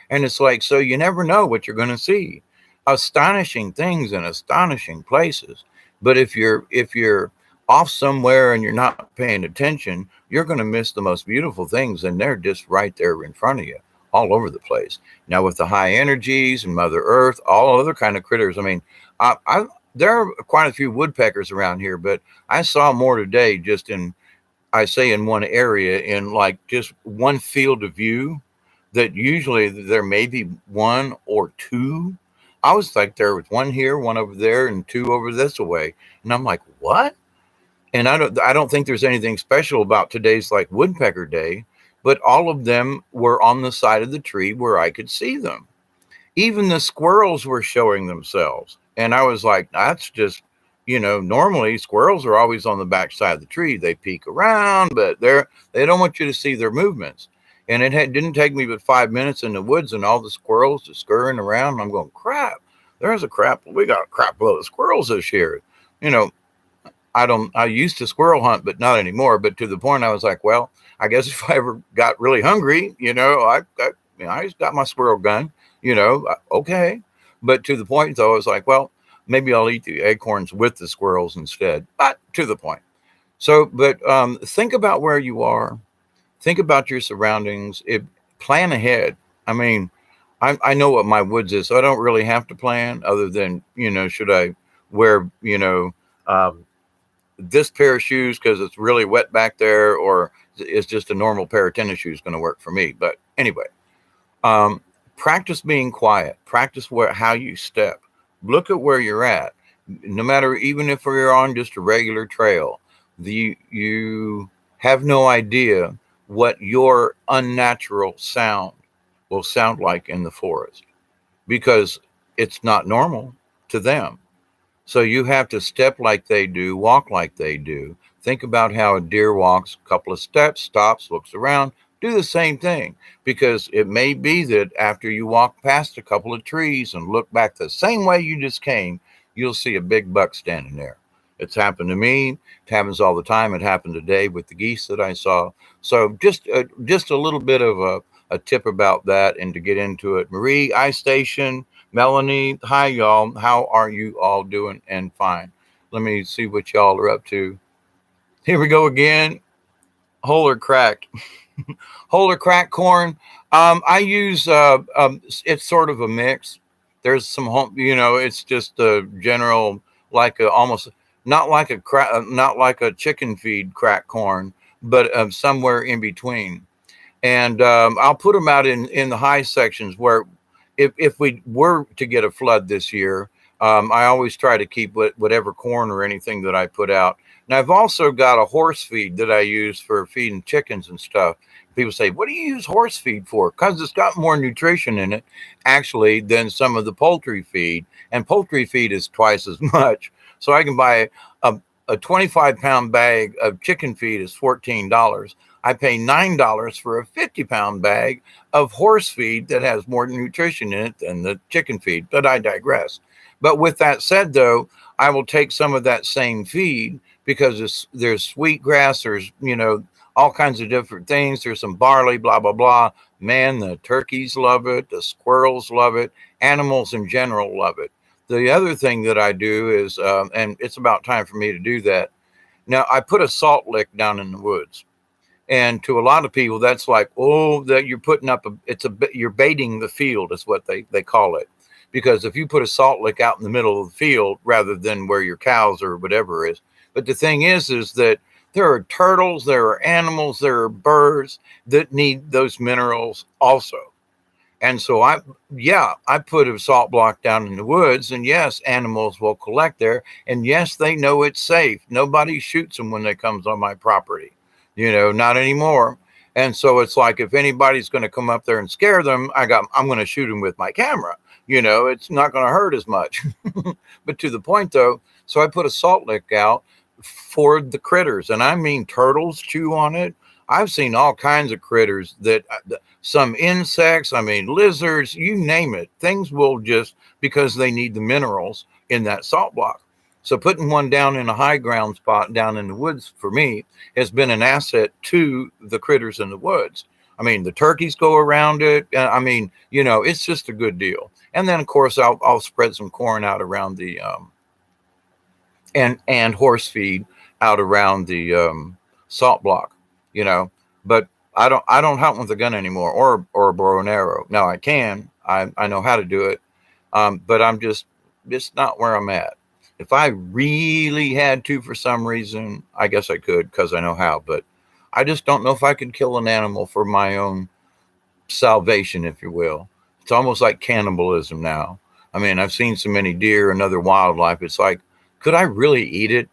And it's like, so you never know what you're going to see. Astonishing things in astonishing places. But if you're off somewhere and you're not paying attention, you're going to miss the most beautiful things, and they're just right there in front of you, all over the place. Now, with the high energies and Mother Earth, all other kind of critters. I mean, I there are quite a few woodpeckers around here, but I saw more today just in one area, in like just one field of view, that usually there may be one or two. I was like, there was one here, one over there, and two over this way. And I'm like, what? And I don't think there's anything special about today's like woodpecker day, but all of them were on the side of the tree where I could see them. Even the squirrels were showing themselves. And I was like, that's just, normally squirrels are always on the back side of the tree. They peek around, but they don't want you to see their movements. And didn't take me but 5 minutes in the woods, and all the squirrels just scurrying around. And I'm going, crap, we got a crap load of squirrels this year. You know, I used to squirrel hunt, but not anymore. But to the point I was like, well, I guess if I ever got really hungry, I just got my squirrel gun, okay. But to the point though, I was like, well, maybe I'll eat the acorns with the squirrels instead. But to the point. So, but think about where you are. Think about your surroundings. Plan ahead. I mean, I know what my woods is, so I don't really have to plan other than, should I wear, um, this pair of shoes because it's really wet back there, or is just a normal pair of tennis shoes going to work for me? But anyway, um, practice being quiet. Practice how you step. Look at where you're at. No matter, even if you're on just a regular trail, you have no idea what your unnatural sound will sound like in the forest, because it's not normal to them. So you have to step like they do, walk like they do. Think about how a deer walks: a couple of steps, stops, looks around, do the same thing, because it may be that after you walk past a couple of trees and look back the same way you just came, you'll see a big buck standing there. It's happened to me. It happens all the time. It happened today with the geese that I saw. So just a little bit of a tip about that, and to get into it. Marie, iStation, Melanie, hi y'all. How are you all doing? And fine. Let me see what y'all are up to. Here we go again. Whole or cracked? Whole or cracked corn. I use it's sort of a mix. There's some home, it's just a general, like a almost not like a not like a chicken feed cracked corn, but somewhere in between. And I'll put them out in the high sections where, if we were to get a flood this year, I always try to keep whatever corn or anything that I put out. Now I've also got a horse feed that I use for feeding chickens and stuff. People say, "What do you use horse feed for?" Because it's got more nutrition in it, actually, than some of the poultry feed. And poultry feed is twice as much. So I can buy a 25-pound bag of chicken feed is $14. I pay $9 for a 50-pound bag of horse feed that has more nutrition in it than the chicken feed. But I digress. But with that said, though, I will take some of that same feed, because there's sweet grass, there's, all kinds of different things. There's some barley, blah, blah, blah. Man, the turkeys love it. The squirrels love it. Animals in general love it. The other thing that I do is, and it's about time for me to do that. Now, I put a salt lick down in the woods. And to a lot of people, that's like, oh, that you're putting up you're baiting the field, is what they call it. Because if you put a salt lick out in the middle of the field rather than where your cows or whatever is. But the thing is that there are turtles, there are animals, there are birds that need those minerals also. And so I put a salt block down in the woods, and yes, animals will collect there. And yes, they know it's safe. Nobody shoots them when they comes on my property, not anymore. And so it's like, if anybody's going to come up there and scare them, I'm going to shoot them with my camera. It's not going to hurt as much. But to the point though, so I put a salt lick out for the critters, and I mean turtles chew on it. I've seen all kinds of critters that some insects, I mean, lizards, you name it. Things will just, because they need the minerals in that salt block. So putting one down in a high ground spot down in the woods for me has been an asset to the critters in the woods. I mean, the turkeys go around it. I mean, it's just a good deal. And then of course I'll spread some corn out around the and horse feed out around the salt block, you know. But I don't hunt with a gun anymore, or a bow and arrow. Now I can. I know how to do it, but I'm just not where I'm at. If I really had to, for some reason, I guess I could, because I know how. But I just don't know if I could kill an animal for my own salvation, if you will. It's almost like cannibalism now. I mean, I've seen so many deer and other wildlife. It's like, could I really eat it?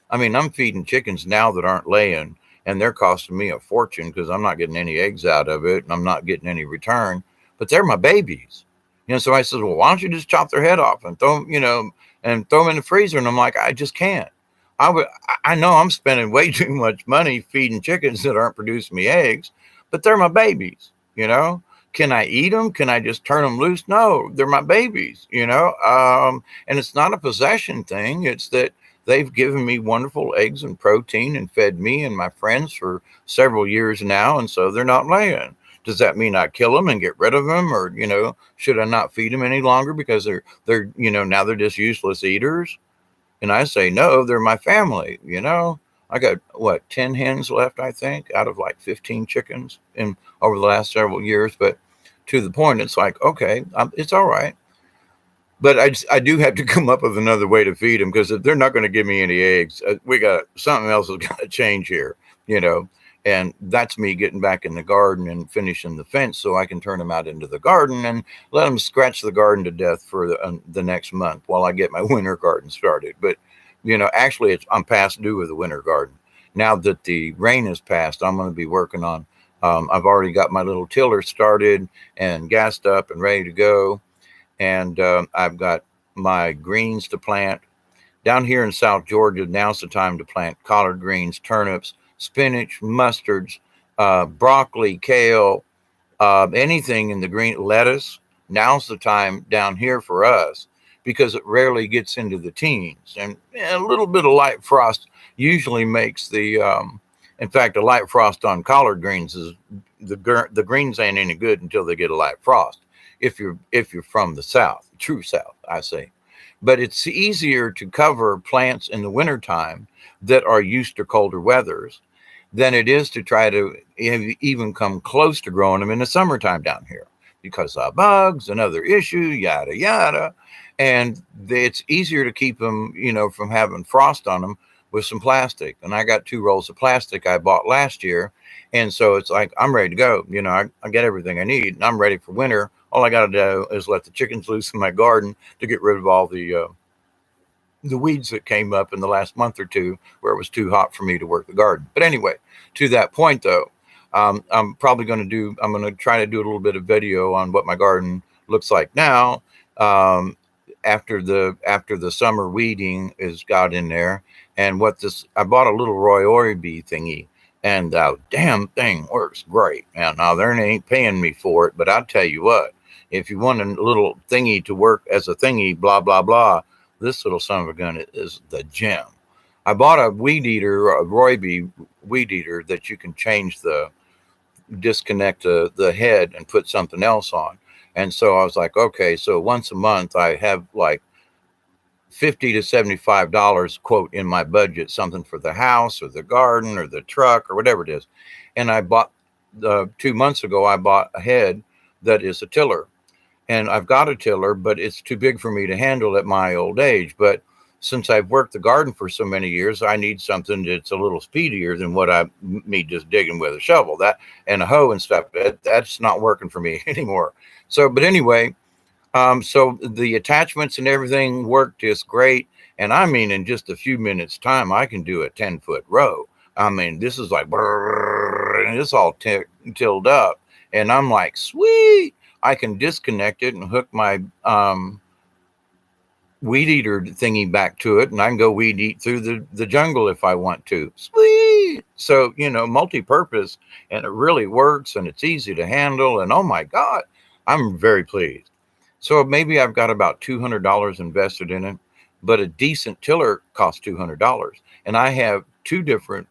I mean, I'm feeding chickens now that aren't laying, and they're costing me a fortune because I'm not getting any eggs out of it, and I'm not getting any return. But they're my babies. Somebody says, well, why don't you just chop their head off and throw them, and throw them in the freezer? And I'm like, I just can't. I know I'm spending way too much money feeding chickens that aren't producing me eggs, but they're my babies, Can I eat them? Can I just turn them loose? No, they're my babies. And it's not a possession thing. It's that they've given me wonderful eggs and protein and fed me and my friends for several years now. And so they're not laying. Does that mean I kill them and get rid of them? Or, should I not feed them any longer because they're now they're just useless eaters? And I say, no, they're my family. I got 10 hens left, I think, out of like 15 chickens in over the last several years. But to the point, it's like, okay, it's all right. But I do have to come up with another way to feed them, because if they're not going to give me any eggs, we got something else has got to change here. And that's me getting back in the garden and finishing the fence so I can turn them out into the garden and let them scratch the garden to death for the next month while I get my winter garden started. But, actually I'm past due with the winter garden. Now that the rain has passed, I'm going to be working on, I've already got my little tiller started and gassed up and ready to go. And I've got my greens to plant. Down here in South Georgia, now's the time to plant collard greens, turnips, spinach, mustards, broccoli, kale, anything in the green lettuce. Now's the time down here for us because it rarely gets into the teens, and a little bit of light frost usually makes the. In fact, a light frost on collard greens is the greens ain't any good until they get a light frost. If you're from the South, true South, I say. But it's easier to cover plants in the wintertime that are used to colder weathers than it is to try to even come close to growing them in the summertime down here because of bugs, another issue, yada yada. And it's easier to keep them, from having frost on them with some plastic. And I got 2 rolls of plastic I bought last year, and so it's like I'm ready to go. I get everything I need, and I'm ready for winter. All I got to do is let the chickens loose in my garden to get rid of all the weeds that came up in the last month or two where it was too hot for me to work the garden. But anyway, to that point though, I'm going to try to do a little bit of video on what my garden looks like now. After the summer weeding is got in there, and I bought a little Roy Orbee thingy, and the damn thing works great. Now they ain't paying me for it, but I'll tell you what, if you want a little thingy to work as a thingy, blah blah blah, this little son of a gun is the gem. I bought a weed eater, a Roybee weed eater that you can disconnect the head and put something else on. And so I was like, okay, so once a month I have like $50 to $75 quote in my budget, something for the house or the garden or the truck or whatever it is. And I bought 2 months ago, I bought a head that is a tiller. And I've got a tiller, but it's too big for me to handle at my old age. But since I've worked the garden for so many years, I need something that's a little speedier than me just digging with a shovel, that and a hoe and stuff. That's not working for me anymore. So, but anyway, so the attachments and everything work just great. And I mean, in just a few minutes time, I can do a 10-foot row. I mean, this is like, and it's all tilled up. And I'm like, sweet. I can disconnect it and hook my weed eater thingy back to it, and I can go weed eat through the jungle if I want to. Sweet. So, multi-purpose, and it really works, and it's easy to handle, and oh my God, I'm very pleased. So maybe I've got about $200 invested in it, but a decent tiller costs $200, and I have 2 different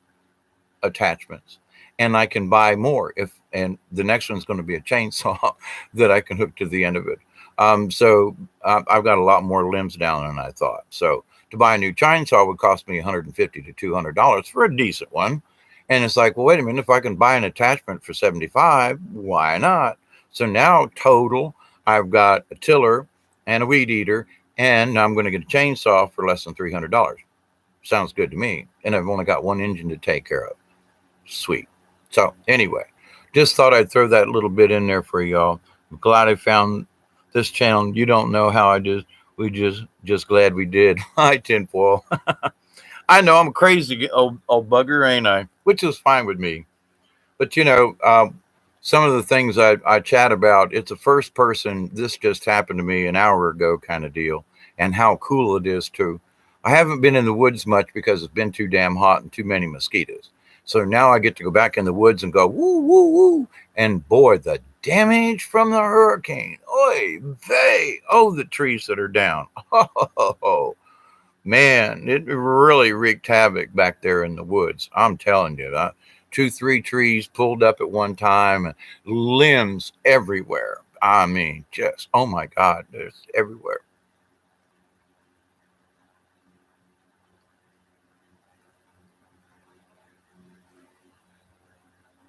attachments, and I can buy more and the next one's going to be a chainsaw that I can hook to the end of it. So I've got a lot more limbs down than I thought. So to buy a new chainsaw would cost me $150 to $200 for a decent one. And it's like, well, wait a minute, if I can buy an attachment for $75, why not? So now total, I've got a tiller and a weed eater, and now I'm going to get a chainsaw for less than $300. Sounds good to me. And I've only got 1 engine to take care of. Sweet. So anyway, just thought I'd throw that little bit in there for y'all. I'm glad I found this channel. You don't know how we just glad we did. Hi, tinfoil. I know I'm a crazy old bugger, ain't I? Which is fine with me. But some of the things I chat about, it's a first person, this just happened to me an hour ago kind of deal, and how cool it is too. I haven't been in the woods much because it's been too damn hot and too many mosquitoes. So now I get to go back in the woods and go, woo, woo, woo. And boy, the damage from the hurricane. Oy vey. Oh, the trees that are down. Oh, man, it really wreaked havoc back there in the woods. I'm telling you, 2-3 trees pulled up at one time, and limbs everywhere. I mean, just, oh my God, there's everywhere.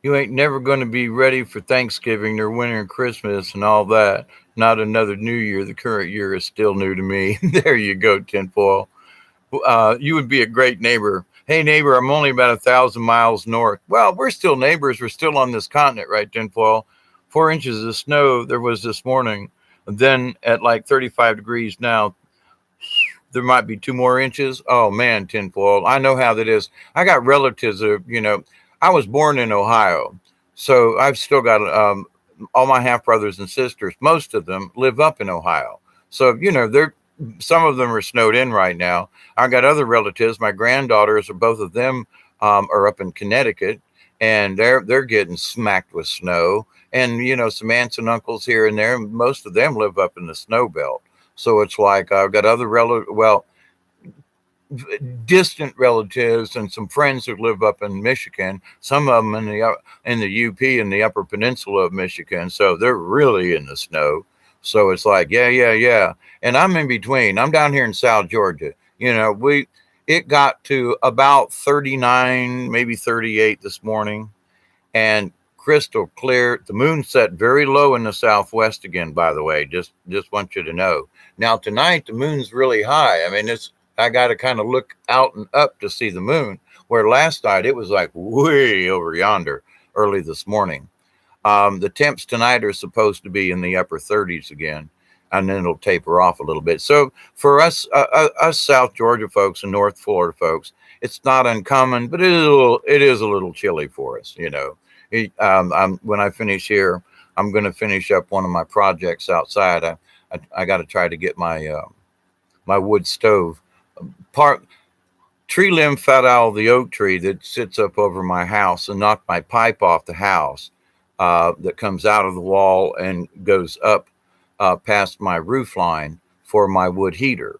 You ain't never going to be ready for Thanksgiving or winter and Christmas and all that. Not another new year. The current year is still new to me. There you go, tinfoil. You would be a great neighbor. Hey, neighbor, I'm only about 1,000 miles north. Well, we're still neighbors. We're still on this continent, right, tinfoil? 4 inches of snow there was this morning. And then at like 35 degrees now, there might be 2 more inches. Oh, man, tinfoil. I know how that is. I got relatives that, I was born in Ohio, so I've still got all my half brothers and sisters. Most of them live up in Ohio, so some of them are snowed in right now. I got other relatives. My granddaughters, or both of them, are up in Connecticut, and they're getting smacked with snow. And some aunts and uncles here and there. Most of them live up in the snow belt, so it's like I've got other distant relatives and some friends who live up in Michigan. Some of them in the UP in the Upper Peninsula of Michigan. So they're really in the snow. So it's like, yeah, yeah, yeah. And I'm in between. I'm down here in South Georgia. It got to about 39, maybe 38 this morning, and crystal clear. The moon set very low in the southwest again, by the way. Just want you to know. Now tonight the moon's really high. I mean, it's I got to kind of look out and up to see the moon. Where last night it was like way over yonder early this morning. The temps tonight are supposed to be in the upper 30s again, and then it'll taper off a little bit. So for us South Georgia folks and North Florida folks, it's not uncommon, but it is a little chilly for us. When I finish here, I'm going to finish up one of my projects outside. I got to try to get my wood stove. Part tree limb fell out of the oak tree that sits up over my house and knocked my pipe off the house, that comes out of the wall and goes up past my roof line for my wood heater.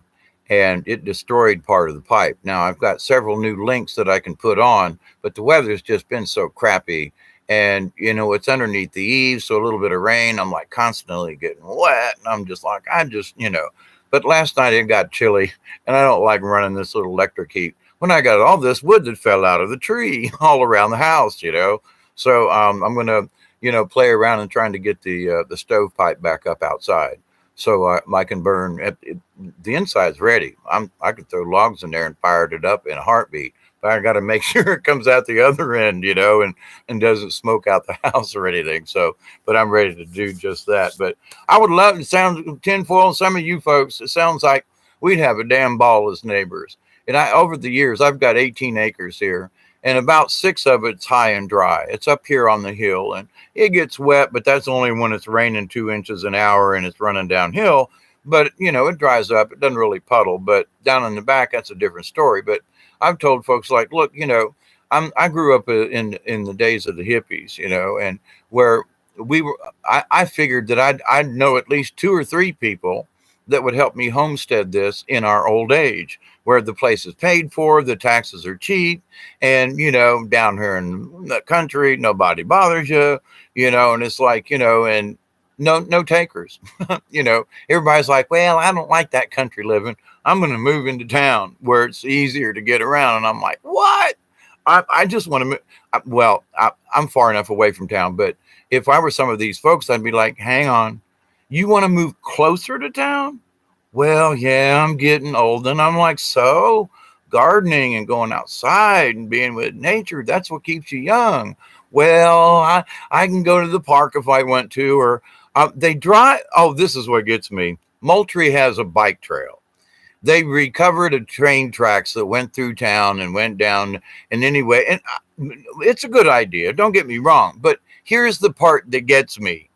And it destroyed part of the pipe. Now I've got several new links that I can put on, but the weather's just been so crappy. And it's underneath the eaves, so a little bit of rain, I'm like constantly getting wet. And I'm just like, But last night it got chilly, and I don't like running this little electric heat when I got all this wood that fell out of the tree all around the house. So I'm gonna play around and trying to get the stovepipe back up outside, so I can burn. The inside's ready. I could throw logs in there and fire it up in a heartbeat. But I got to make sure it comes out the other end, and doesn't smoke out the house or anything. So, but I'm ready to do just that. But I would love to sound tinfoil. Some of you folks, it sounds like we'd have a damn ball as neighbors. And over the years, I've got 18 acres here, and about 6 of it's high and dry. It's up here on the hill, and it gets wet, but that's only when it's raining 2 inches an hour and it's running downhill. But it dries up. It doesn't really puddle. But down in the back, that's a different story. But I've told folks like, look, I grew up in the days of the hippies, and where we were. I figured that I'd know at least 2 or 3 people that would help me homestead this in our old age, where the place is paid for, the taxes are cheap, and down here in the country, nobody bothers you, and it's like, and no takers. Everybody's like, well, I don't like that country living. I'm going to move into town where it's easier to get around. And I'm like, what? I just want to move. Well, I'm far enough away from town, but if I were some of these folks, I'd be like, hang on, you want to move closer to town? Well, yeah, I'm getting old. And I'm like, so gardening and going outside and being with nature, that's what keeps you young. Well, I can go to the park if I want to, or they drive. Oh, this is what gets me. Moultrie has a bike trail. They recovered a train tracks that went through town and went down. And anyway, and it's a good idea. Don't get me wrong. But here's the part that gets me.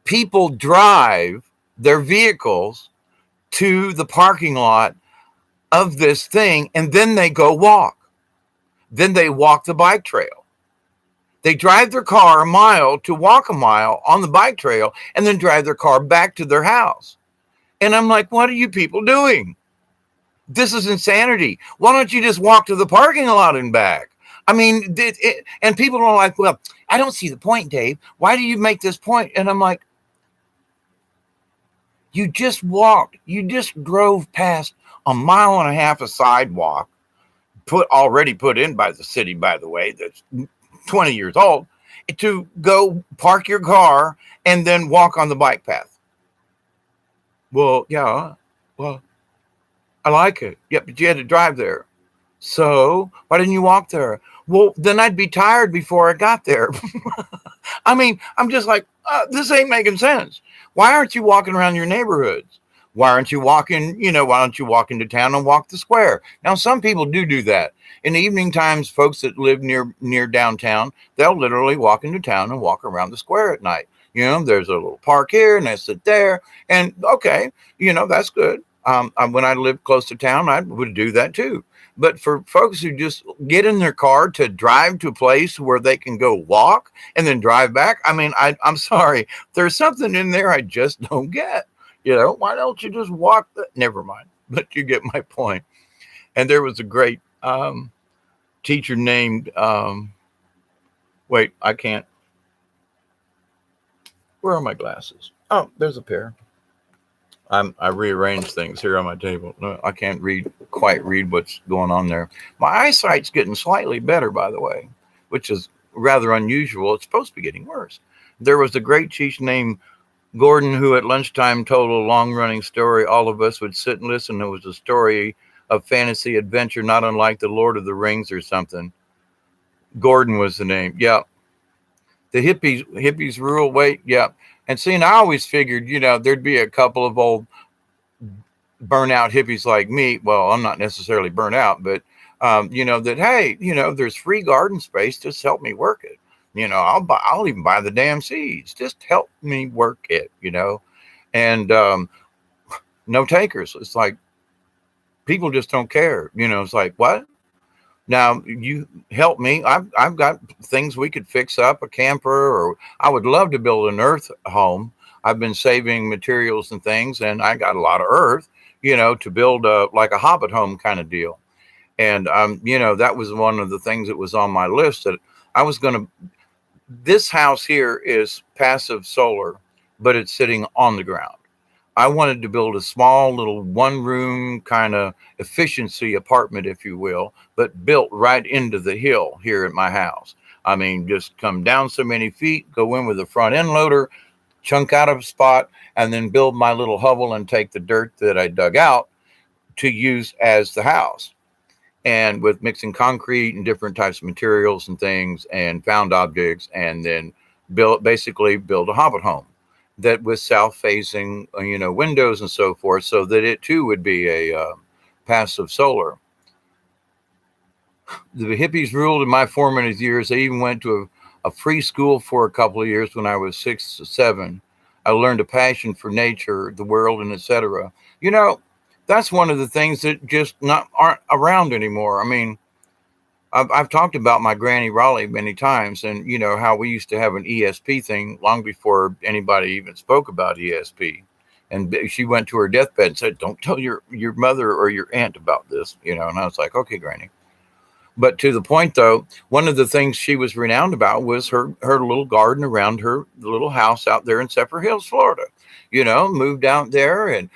People drive their vehicles to the parking lot of this thing, and then they go walk. Then they walk the bike trail. They drive their car a mile to walk a mile on the bike trail, and then drive their car back to their house. And I'm like, what are you people doing? This is insanity. Why don't you just walk to the parking lot and back? I mean, and people are like, well, I don't see the point, Dave. Why do you make this point? And I'm like, you just walked. You just drove past a mile and a half of sidewalk, already put in by the city, by the way, that's 20 years old, to go park your car and then walk on the bike path. Well, yeah, well, I like it. Yeah, but you had to drive there. So why didn't you walk there? Well, then I'd be tired before I got there. I mean, I'm just like, this ain't making sense. Why aren't you walking around your neighborhoods? Why aren't you walking, why don't you walk into town and walk the square? Now, some people do that. In the evening times, folks that live near downtown, they'll literally walk into town and walk around the square at night. There's a little park here and they sit there. And okay, that's good. When I lived close to town, I would do that too. But for folks who just get in their car to drive to a place where they can go walk and then drive back, I mean, I'm sorry, there's something in there I just don't get. Why don't you just walk? Never mind, but you get my point. And there was a great teacher named, wait, I can't. Where are my glasses? Oh, there's a pair. I rearranged things here on my table. No, I can't quite read what's going on there. My eyesight's getting slightly better, by the way, which is rather unusual. It's supposed to be getting worse. There was a great teacher named Gordon who at lunchtime told a long-running story. All of us would sit and listen. It was a story of fantasy adventure, not unlike the Lord of the Rings or something. Gordon was the name. Yeah. The hippies rule. Wait. Yeah. And see, and I always figured, there'd be a couple of old burnout hippies like me. Well, I'm not necessarily burnt out, but, that, hey, there's free garden space. Just help me work it. I'll even buy the damn seeds. Just help me work it, and no takers. It's like people just don't care. It's like, what? Now you help me. I've got things we could fix up, a camper, or I would love to build an earth home. I've been saving materials and things, and I got a lot of earth, to build like a hobbit home kind of deal. And that was one of the things that was on my list that I was going to. This house here is passive solar, but it's sitting on the ground. I wanted to build a small little one room kind of efficiency apartment, if you will, but built right into the hill here at my house. I mean, just come down so many feet, go in with a front end loader, chunk out of a spot, and then build my little hovel and take the dirt that I dug out to use as the house. And with mixing concrete and different types of materials and things and found objects, and then basically build a hobbit home that was south facing, windows and so forth, so that it too would be a passive solar. The hippies ruled in my formative years. I even went to a free school for a couple of years when I was 6 or 7. I learned a passion for nature, the world, and etc. That's one of the things that just aren't around anymore. I mean, I've talked about my Granny Raleigh many times, and how we used to have an ESP thing long before anybody even spoke about ESP. And she went to her deathbed and said, "Don't tell your mother or your aunt about this," And I was like, "Okay, Granny." But to the point, though, one of the things she was renowned about was her little garden around her little house out there in Zephyr Hills, Florida. Moved out there, and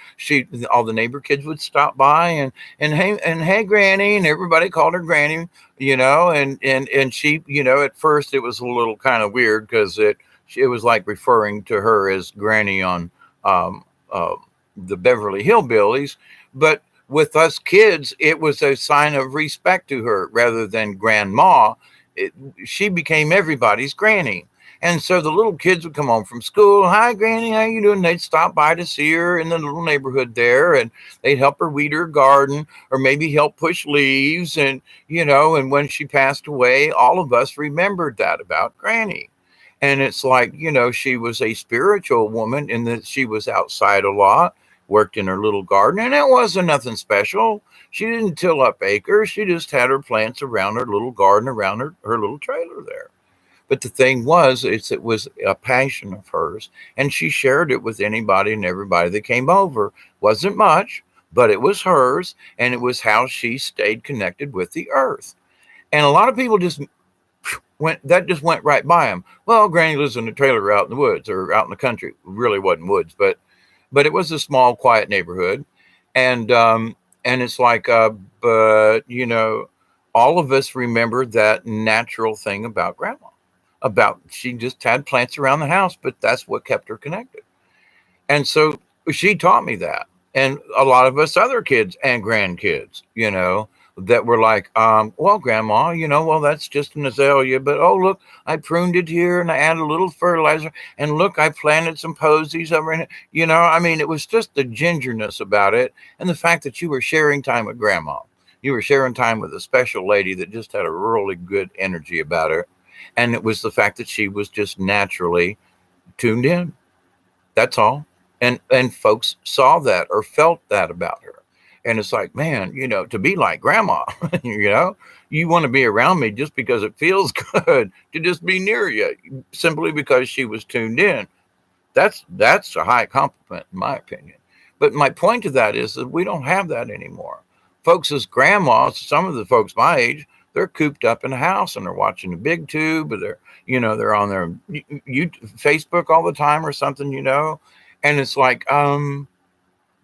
all the neighbor kids would stop by and hey, Granny, and everybody called her Granny. And she, at first it was a little kind of weird because it was like referring to her as Granny on um, uh, the Beverly Hillbillies, but with us kids, it was a sign of respect to her rather than grandma. She became everybody's granny. And so the little kids would come home from school. "Hi, Granny, how you doing?" They'd stop by to see her in the little neighborhood there, and they'd help her weed her garden or maybe help push leaves. And when she passed away, all of us remembered that about Granny. And it's like, she was a spiritual woman in that she was outside a lot, worked in her little garden, and it wasn't nothing special. She didn't till up acres. She just had her plants around her little garden, around her little trailer there. But the thing was, it was a passion of hers, and she shared it with anybody and everybody that came over. Wasn't much, but it was hers, and it was how she stayed connected with the earth. And a lot of people just went right by them. Well, Granny lives in a trailer out in the woods or out in the country. It really wasn't woods, but it was a small, quiet neighborhood, and it's like, but all of us remember that natural thing about Grandma. About she just had plants around the house, but that's what kept her connected. And so she taught me that. And a lot of us other kids and grandkids, that were like, well, Grandma, well, that's just an azalea, but oh, look, I pruned it here and I added a little fertilizer, and look, I planted some posies over in it. I mean, it was just the gingerness about it, and the fact that you were sharing time with Grandma. You were sharing time with a special lady that just had a really good energy about her. And it was the fact that she was just naturally tuned in. That's all. And folks saw that or felt that about her. And it's like, man, to be like grandma, you know, you want to be around me just because it feels good to just be near you, simply because she was tuned in. That's a high compliment, in my opinion. But my point to that is that we don't have that anymore. Folks as grandmas, some of the folks my age, they're cooped up in a house and they're watching a big tube, or they're on their Facebook all the time or something, and it's like,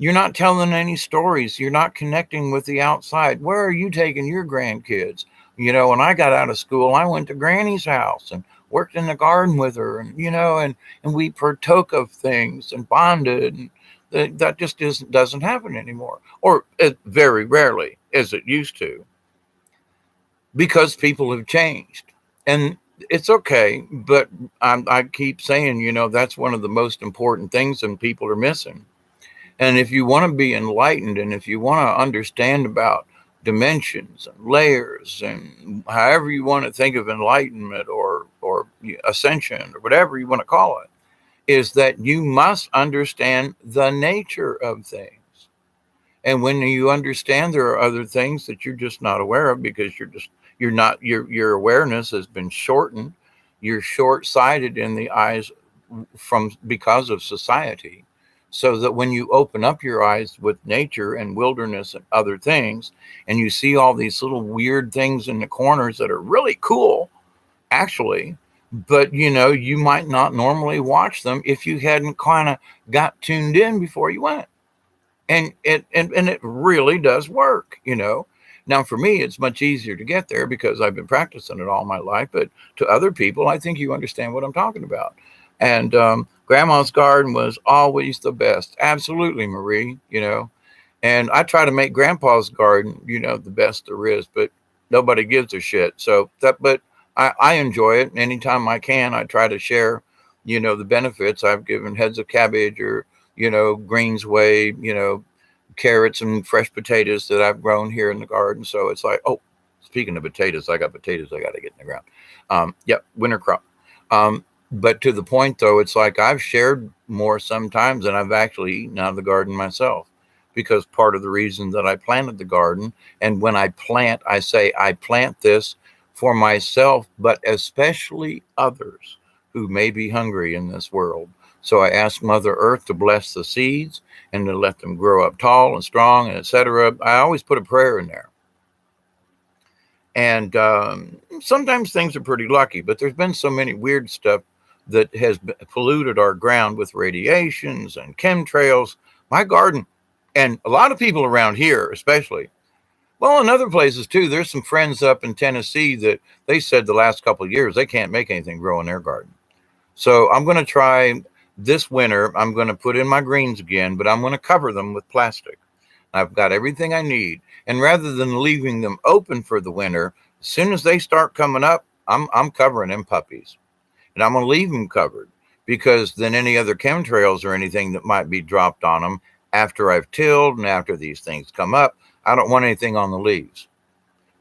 you're not telling any stories. You're not connecting with the outside. Where are you taking your grandkids? When I got out of school, I went to Granny's house and worked in the garden with her, and we partook of things and bonded. And that just doesn't happen anymore, or very rarely as it used to, because people have changed. And it's okay, but I keep saying, that's one of the most important things, and people are missing. And if you want to be enlightened, and if you want to understand about dimensions and layers, and however you want to think of enlightenment or ascension or whatever you want to call it, is that you must understand the nature of things. And when you understand, there are other things that you're just not aware of, because your awareness has been shortened. You're short-sighted in the eyes because of society. So that when you open up your eyes with nature and wilderness and other things, and you see all these little weird things in the corners that are really cool, actually, but you might not normally watch them if you hadn't kind of got tuned in before you went. And it really does work. Now, for me, it's much easier to get there because I've been practicing it all my life. But to other people, I think you understand what I'm talking about. And Grandma's garden was always the best. Absolutely, Marie. And I try to make Grandpa's garden, the best there is, but nobody gives a shit. But I enjoy it. And anytime I can, I try to share, the benefits. I've given heads of cabbage, or, greens way, carrots and fresh potatoes that I've grown here in the garden. So it's like, oh, speaking of potatoes, I got potatoes I got to get in the ground. Yep, winter crop. But to the point, though, it's like I've shared more sometimes than I've actually eaten out of the garden myself, because part of the reason that I planted the garden, and when I plant, I say I plant this for myself, but especially others who may be hungry in this world. So I ask Mother Earth to bless the seeds and to let them grow up tall and strong, and etc. I always put a prayer in there. And sometimes things are pretty lucky, but there's been so many weird stuff that has polluted our ground with radiations and chemtrails. My garden, and a lot of people around here, especially, well, in other places too, there's some friends up in Tennessee that they said the last couple of years they can't make anything grow in their garden. So I'm going to try this winter. I'm going to put in my greens again, but I'm going to cover them with plastic. I've got everything I need. And rather than leaving them open for the winter, as soon as they start coming up, I'm covering them puppies. And I'm going to leave them covered, because then any other chemtrails or anything that might be dropped on them after I've tilled and after these things come up, I don't want anything on the leaves.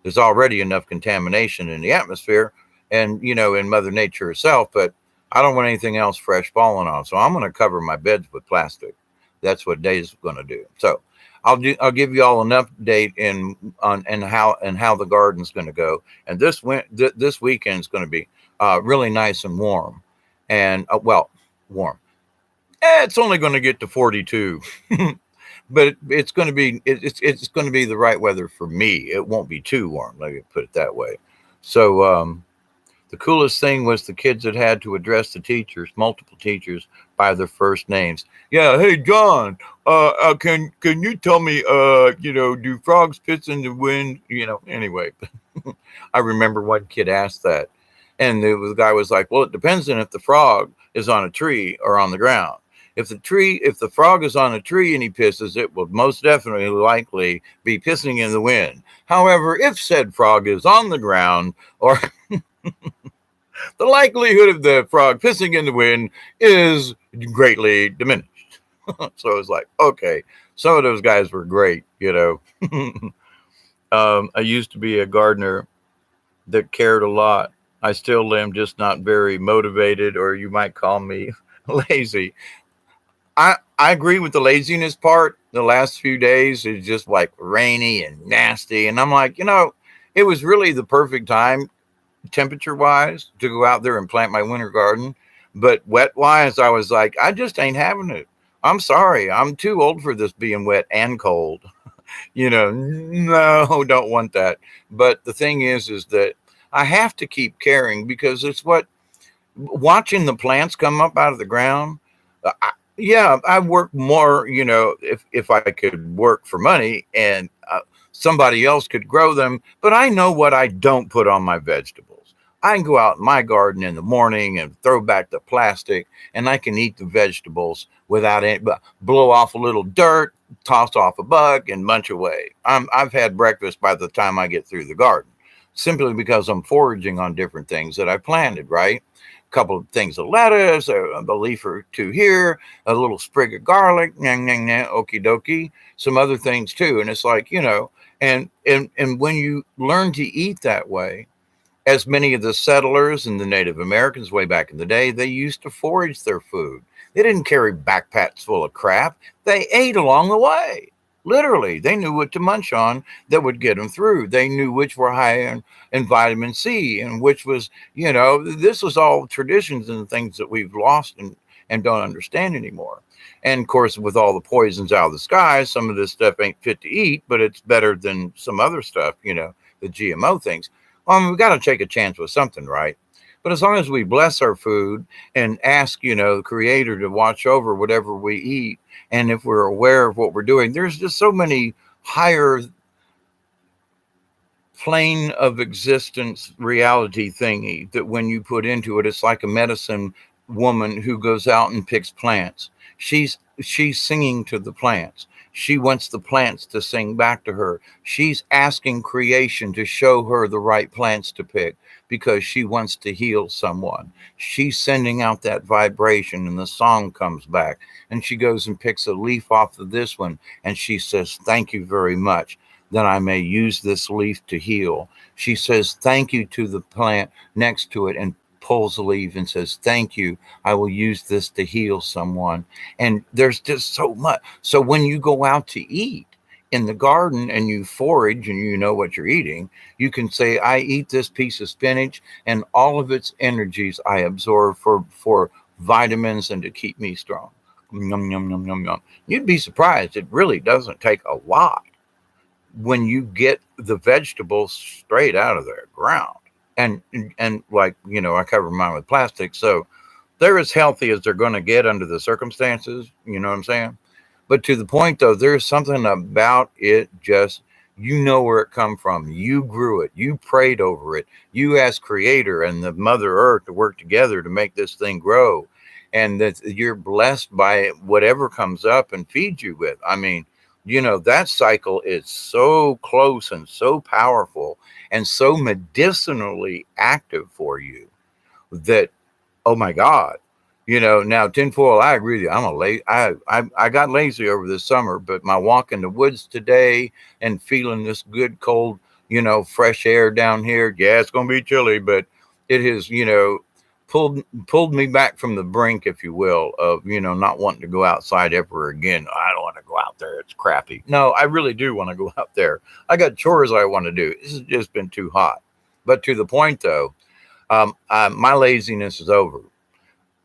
There's already enough contamination in the atmosphere and, in Mother Nature herself, but I don't want anything else fresh falling on. So I'm going to cover my beds with plastic. That's what Dave's going to do. So I'll give you all an update on how the garden's going to go. And this weekend is going to be really nice and warm, and warm. It's only going to get to 42, but it's going to be it's going to be the right weather for me. It won't be too warm. Let me put it that way. So the coolest thing was the kids that had to address the teachers, multiple teachers, by their first names. Yeah, hey John, can you tell me, do frogs piss in the wind? Anyway, I remember one kid asked that, and the guy was like, "Well, it depends on if the frog is on a tree or on the ground. If the frog is on a tree and he pisses, it will most definitely likely be pissing in the wind. However, if said frog is on the ground, or the likelihood of the frog pissing in the wind is greatly diminished." So I was like, okay, some of those guys were great. I used to be a gardener that cared a lot. I still am, just not very motivated, or you might call me lazy. I agree with the laziness part. The last few days is just like rainy and nasty, and I'm like, it was really the perfect time, temperature wise, to go out there and plant my winter garden. But wet wise, I was like, I just ain't having it. I'm sorry, I'm too old for this being wet and cold. No, don't want that. But the thing is that I have to keep caring because it's what watching the plants come up out of the ground. Yeah, I work more, if I could work for money and somebody else could grow them, but I know what I don't put on my vegetables. I can go out in my garden in the morning and throw back the plastic, and I can eat the vegetables without it, but blow off a little dirt, toss off a bug, and munch away. I've had breakfast by the time I get through the garden, simply because I'm foraging on different things that I planted, right? A couple of things of lettuce, a leaf or two here, a little sprig of garlic, nyang, nyang, nyang, okie dokie, some other things too. And it's like, and when you learn to eat that way, as many of the settlers and the Native Americans way back in the day, they used to forage their food. They didn't carry backpacks full of crap. They ate along the way. Literally, they knew what to munch on that would get them through. They knew which were high in vitamin C and which was, this was all traditions and things that we've lost and don't understand anymore. And of course, with all the poisons out of the sky, some of this stuff ain't fit to eat, but it's better than some other stuff, the GMO things. We've got to take a chance with something, right? But as long as we bless our food and ask, the Creator to watch over whatever we eat, and if we're aware of what we're doing, there's just so many higher plane of existence reality thingy that when you put into it, it's like a medicine woman who goes out and picks plants. She's singing to the plants. She wants the plants to sing back to her. She's asking creation to show her the right plants to pick because she wants to heal someone. She's sending out that vibration and the song comes back. And she goes and picks a leaf off of this one and she says, "Thank you very much that I may use this leaf to heal." She says, "Thank you" to the plant next to it and pulls a leaf and says, "Thank you. I will use this to heal someone." And there's just so much. So when you go out to eat in the garden and you forage and you know what you're eating, you can say, "I eat this piece of spinach and all of its energies I absorb for vitamins and to keep me strong." Yum, yum, yum, yum, yum. You'd be surprised. It really doesn't take a lot when you get the vegetables straight out of the ground. And like, I cover mine with plastic, so they're as healthy as they're going to get under the circumstances. You know what I'm saying? But to the point though, there's something about it. Just, where it come from. You grew it. You prayed over it. You asked Creator and the Mother Earth to work together to make this thing grow, and that you're blessed by whatever comes up and feeds you with. I mean, that cycle is so close and so powerful and so medicinally active for you that, oh my God, now tinfoil, I agree with you. I'm I got lazy over this summer, but my walk in the woods today and feeling this good, cold, fresh air down here. Yeah, it's going to be chilly, but it has, pulled me back from the brink, if you will, of, not wanting to go outside ever again. I don't want to go out there. It's crappy. No, I really do want to go out there. I got chores I want to do. This has just been too hot. But to the point though, my laziness is over.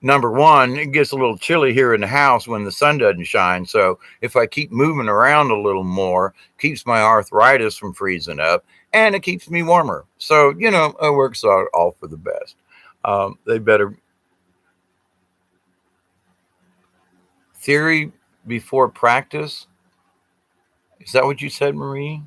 Number one, it gets a little chilly here in the house when the sun doesn't shine. So if I keep moving around a little more, keeps my arthritis from freezing up and it keeps me warmer. So, it works out all for the best. They better theory before practice. Is that what you said, Marie?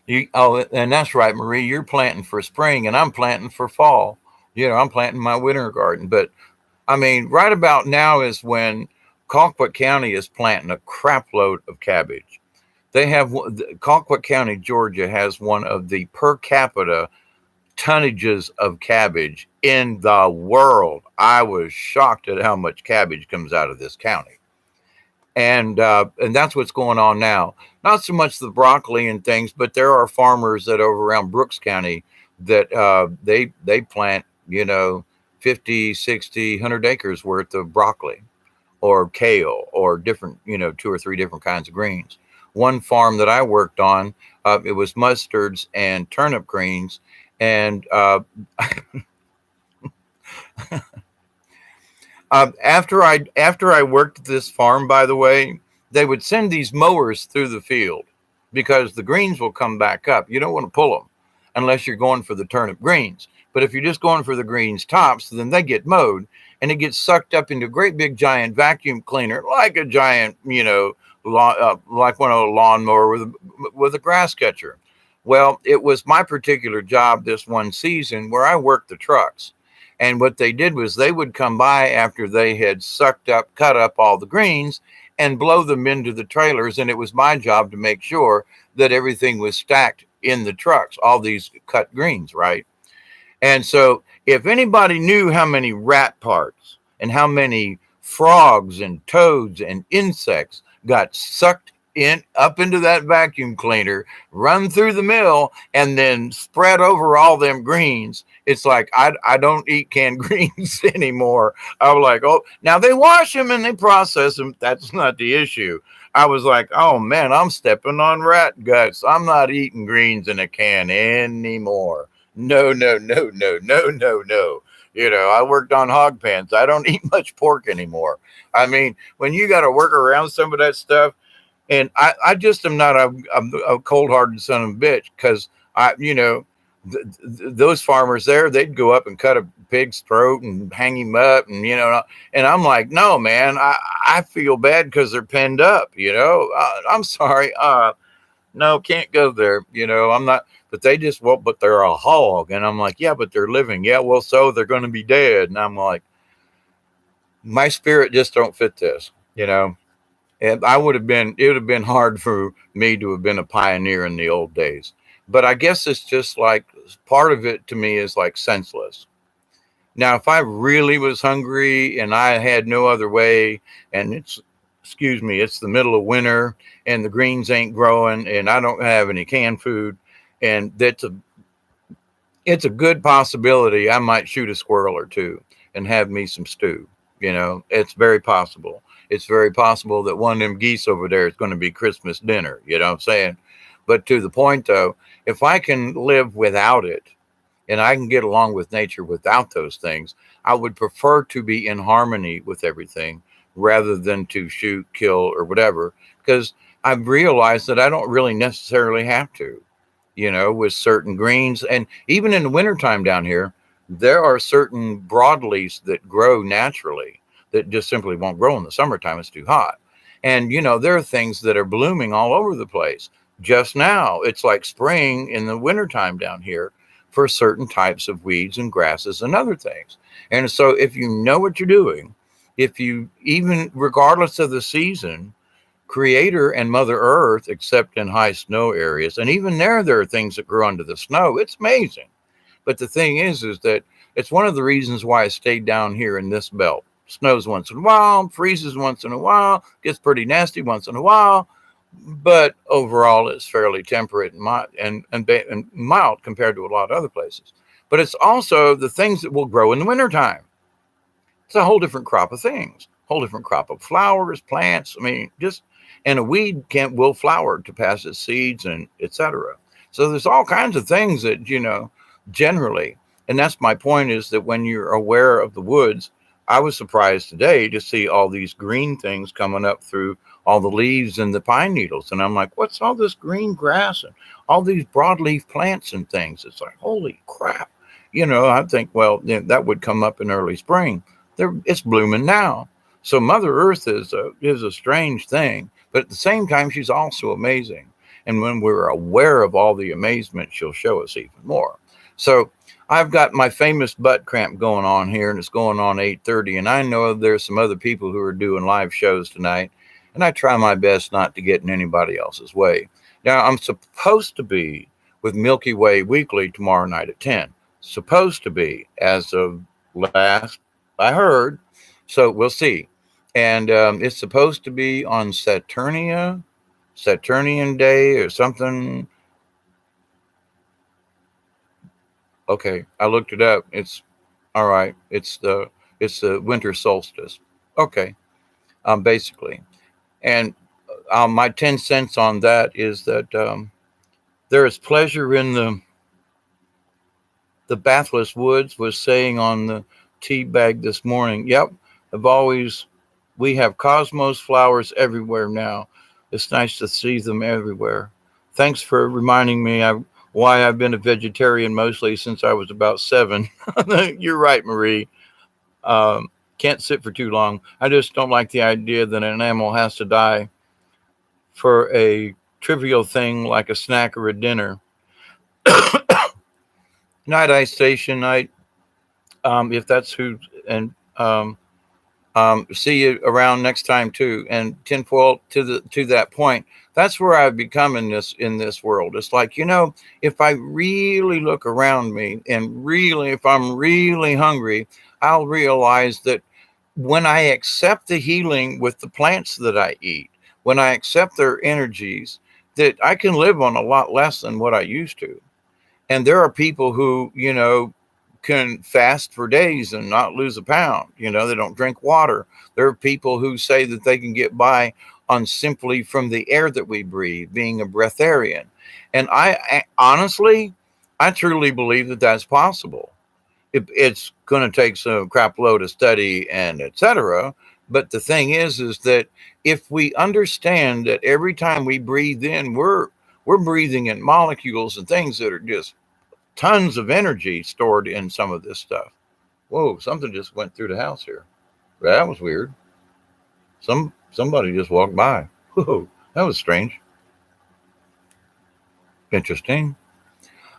And that's right, Marie. You're planting for spring, and I'm planting for fall. I'm planting my winter garden. But I mean, right about now is when Colquitt County is planting a crap load of cabbage. They have Colquitt County, Georgia, has one of the per capita tonnages of cabbage in the world. I was shocked at how much cabbage comes out of this county. And that's what's going on now. Not so much the broccoli and things, but there are farmers that over around Brooks County that they plant, 50, 60, 100 acres worth of broccoli or kale or different, two or three different kinds of greens. One farm that I worked on, it was mustards and turnip greens. And after I worked at this farm, by the way, they would send these mowers through the field because the greens will come back up. You don't want to pull them unless you're going for the turnip greens. But if you're just going for the greens tops, then they get mowed and it gets sucked up into a great big giant vacuum cleaner, like a giant, like one of a lawnmower with a grass catcher. Well, it was my particular job this one season where I worked the trucks. And what they did was they would come by after they had cut up all the greens and blow them into the trailers. And it was my job to make sure that everything was stacked in the trucks, all these cut greens, right? And so if anybody knew how many rat parts and how many frogs and toads and insects got sucked in up into that vacuum cleaner, run through the mill, and then spread over all them greens, it's like I don't eat canned greens anymore. I was like, oh, now they wash them and they process them. That's not the issue. I was like, oh man, I'm stepping on rat guts. I'm not eating greens in a can anymore. No, no, no, no, no, no, no. I worked on hog pens. I don't eat much pork anymore. I mean, when you got to work around some of that stuff, and I just am not a cold-hearted son of a bitch because those farmers there, they'd go up and cut a pig's throat and hang him up, and I'm like, no, man, I feel bad because they're penned up. I'm sorry, no, can't go there. I'm not. But they just, well, but they're a hog, and I'm like, yeah, but they're living. Yeah, well, so they're going to be dead, and I'm like, my spirit just don't fit this. And it would have been hard for me to have been a pioneer in the old days. But I guess it's just like part of it to me is like senseless. Now, if I really was hungry and I had no other way, and excuse me, it's the middle of winter and the greens ain't growing and I don't have any canned food, and it's a good possibility I might shoot a squirrel or two and have me some stew. It's very possible. It's very possible that one of them geese over there is going to be Christmas dinner. You know what I'm saying? But to the point though, if I can live without it and I can get along with nature without those things, I would prefer to be in harmony with everything rather than to shoot, kill, or whatever, because I've realized that I don't really necessarily have to, with certain greens. And even in the wintertime down here, there are certain broadleafs that grow naturally that just simply won't grow in the summertime. It's too hot. And, there are things that are blooming all over the place. Just now, it's like spring in the wintertime down here for certain types of weeds and grasses and other things. And so if you know what you're doing, if you even regardless of the season, Creator and Mother Earth, except in high snow areas, and even there are things that grow under the snow. It's amazing. But the thing is that it's one of the reasons why I stayed down here in this belt. Snows once in a while, freezes once in a while, gets pretty nasty once in a while, but overall it's fairly temperate and mild, and mild compared to a lot of other places. But it's also the things that will grow in the wintertime. It's a whole different crop of things, whole different crop of flowers, plants. I mean, and a weed will flower to pass its seeds and etc. So there's all kinds of things that, generally, and that's my point, is that when you're aware of the woods, I was surprised today to see all these green things coming up through all the leaves and the pine needles. And I'm like, what's all this green grass and all these broadleaf plants and things? It's like, holy crap. I think, well, that would come up in early spring. It's blooming now. So Mother Earth is a strange thing, but at the same time, she's also amazing. And when we're aware of all the amazement, she'll show us even more. So I've got my famous butt cramp going on here, and it's going on 8:30. And I know there's some other people who are doing live shows tonight, and I try my best not to get in anybody else's way. Now, I'm supposed to be with Milky Way Weekly tomorrow night at 10. Supposed to be, as of last I heard. So we'll see. And it's supposed to be on Saturnian Day or something. Okay, I looked it up. It's All right. It's the winter solstice. Okay. Basically, and my 10 cents on that is that there is pleasure in the Bathless Woods was saying on the tea bag this morning. Yep, I've always we have cosmos flowers everywhere now. It's nice to see them everywhere. Thanks for reminding me why I've been a vegetarian mostly since I was about 7. You're right, Marie. Um, can't sit for too long. I just don't like the idea that an animal has to die for a trivial thing like a snack or a dinner. Night, Ice Station Night. If that's who, and see you around next time too. And tinfoil to that point. That's where I've become in this world. It's like, if I really look around me and really, if I'm really hungry, I'll realize that when I accept the healing with the plants that I eat, when I accept their energies, that I can live on a lot less than what I used to. And there are people who, can fast for days and not lose a pound. They don't drink water. There are people who say that they can get by on simply from the air that we breathe, being a breatharian. And I honestly, I truly believe that that's possible. It's going to take some crap load of study and etc. But the thing is that if we understand that every time we breathe in, we're breathing in molecules and things that are just tons of energy stored in some of this stuff. Whoa, something just went through the house here. That was weird. Somebody just walked by. Whoa, that was strange. Interesting.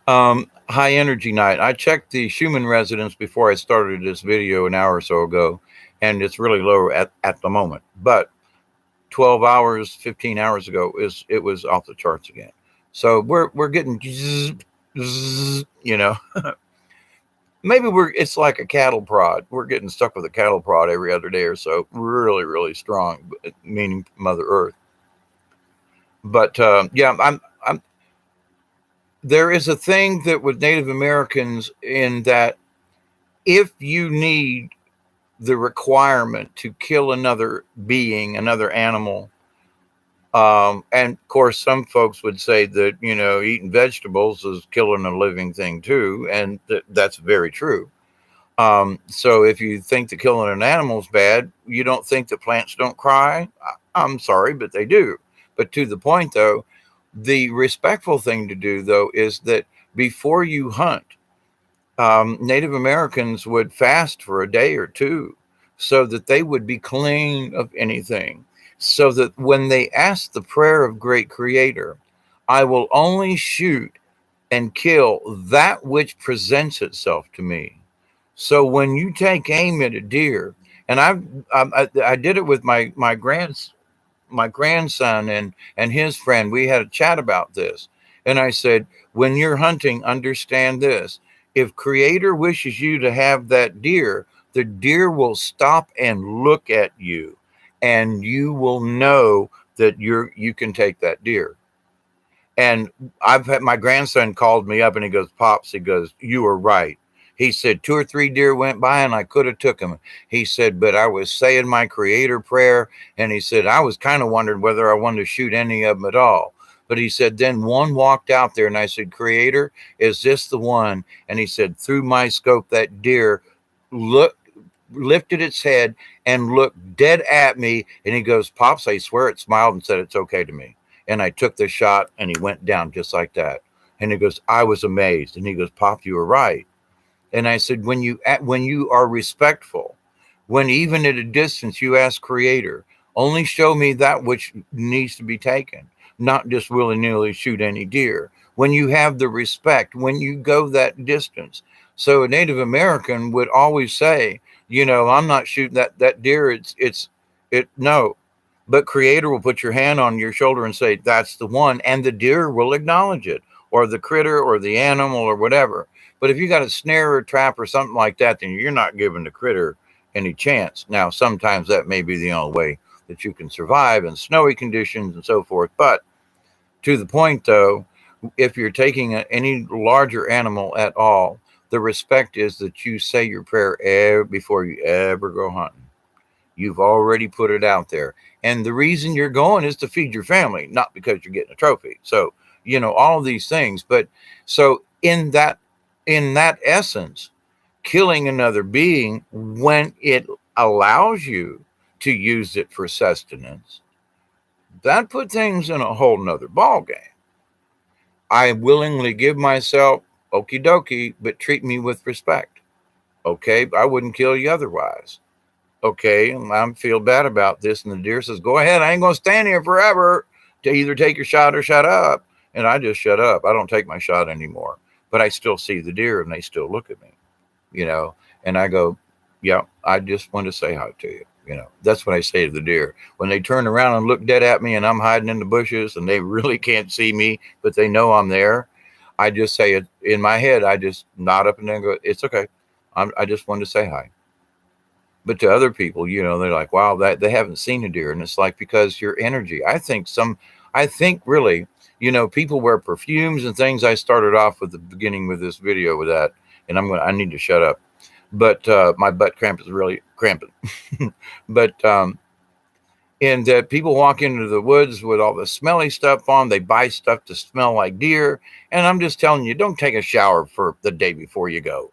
High energy night. I checked the Schumann resonance before I started this video an hour or so ago, and it's really low at the moment. But 12 hours, 15 hours ago it was off the charts again. So we're getting maybe it's like a cattle prod. We're getting stuck with a cattle prod every other day or so. Really, really strong, meaning Mother Earth. But yeah, I'm. There is a thing that with Native Americans in that if you need the requirement to kill another being, another animal, and of course, some folks would say that eating vegetables is killing a living thing too, and that's very true. So if you think that killing an animal is bad, you don't think that plants don't cry. I'm sorry, but they do. But to the point, though, the respectful thing to do, though, is that before you hunt, Native Americans would fast for a day or two so that they would be clean of anything. So that when they ask the prayer of Great Creator, I will only shoot and kill that which presents itself to me. So when you take aim at a deer, and I did it with my grandson and his friend. We had a chat about this, and I said, when you're hunting, understand this: if Creator wishes you to have that deer, the deer will stop and look at you, and you will know that you can take that deer. And I've had my grandson called me up and he goes, Pops, he goes, you were right. He said 2 or 3 deer went by and I could have took them. He said, but I was saying my Creator prayer, and he said I was kind of wondering whether I wanted to shoot any of them at all. But he said then one walked out there and I said, Creator, is this the one? And he said, through my scope, that deer looked, lifted its head and looked dead at me. And he goes, Pops, I swear it smiled and said it's okay to me. And I took the shot and he went down just like that. And he goes, I was amazed. And he goes, Pop, you were right. And I said, when you are respectful, when even at a distance you ask Creator, only show me that which needs to be taken, not just willy-nilly shoot any deer. When you have the respect, when you go that distance. So a Native American would always say, I'm not shooting that deer. It no. But Creator will put your hand on your shoulder and say, that's the one. And the deer will acknowledge it, or the critter or the animal or whatever. But if you got a snare or a trap or something like that, then you're not giving the critter any chance. Now, sometimes that may be the only way that you can survive in snowy conditions and so forth. But to the point, though, if you're taking any larger animal at all, The respect is that you say your prayer before you ever go hunting. You've already put it out there. And the reason you're going is to feed your family, not because you're getting a trophy. So, all of these things. But so in that essence, killing another being when it allows you to use it for sustenance, that put things in a whole nother ball game. I willingly give myself okie dokie, but treat me with respect. Okay, I wouldn't kill you otherwise. Okay, I feel bad about this. And the deer says, go ahead, I ain't going to stand here forever to either take your shot or shut up. And I just shut up. I don't take my shot anymore. But I still see the deer and they still look at me, you know, and I go, yeah, I just want to say hi to you. That's what I say to the deer. When they turn around and look dead at me and I'm hiding in the bushes and they really can't see me, but they know I'm there, I just say it in my head. I just nod up and then go, it's okay. I just wanted to say hi. But to other people, they're like, wow, that they haven't seen a deer. And it's like, because your energy, I think really, people wear perfumes and things. I started off with the beginning with this video with that, and I need to shut up. But my butt cramp is really cramping. But and people walk into the woods with all the smelly stuff on. They buy stuff to smell like deer. And I'm just telling you, don't take a shower for the day before you go.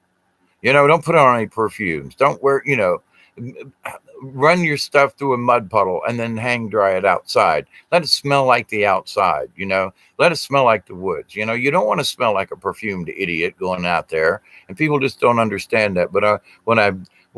Don't put on any perfumes. Don't wear, run your stuff through a mud puddle and then hang dry it outside. Let it smell like the outside, let it smell like the woods. You don't want to smell like a perfumed idiot going out there. And people just don't understand that. But when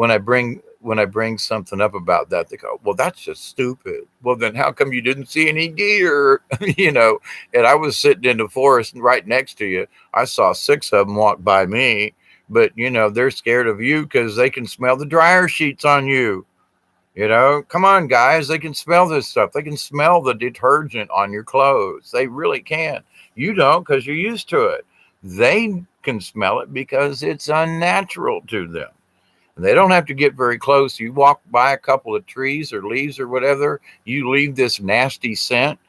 I bring something up about that, they go, well, that's just stupid. Well, then how come you didn't see any deer? And I was sitting in the forest right next to you. I saw 6 of them walk by me. But, they're scared of you because they can smell the dryer sheets on you. Come on, guys. They can smell this stuff. They can smell the detergent on your clothes. They really can. You don't because you're used to it. They can smell it because it's unnatural to them. And they don't have to get very close. You walk by a couple of trees or leaves or whatever, you leave this nasty scent.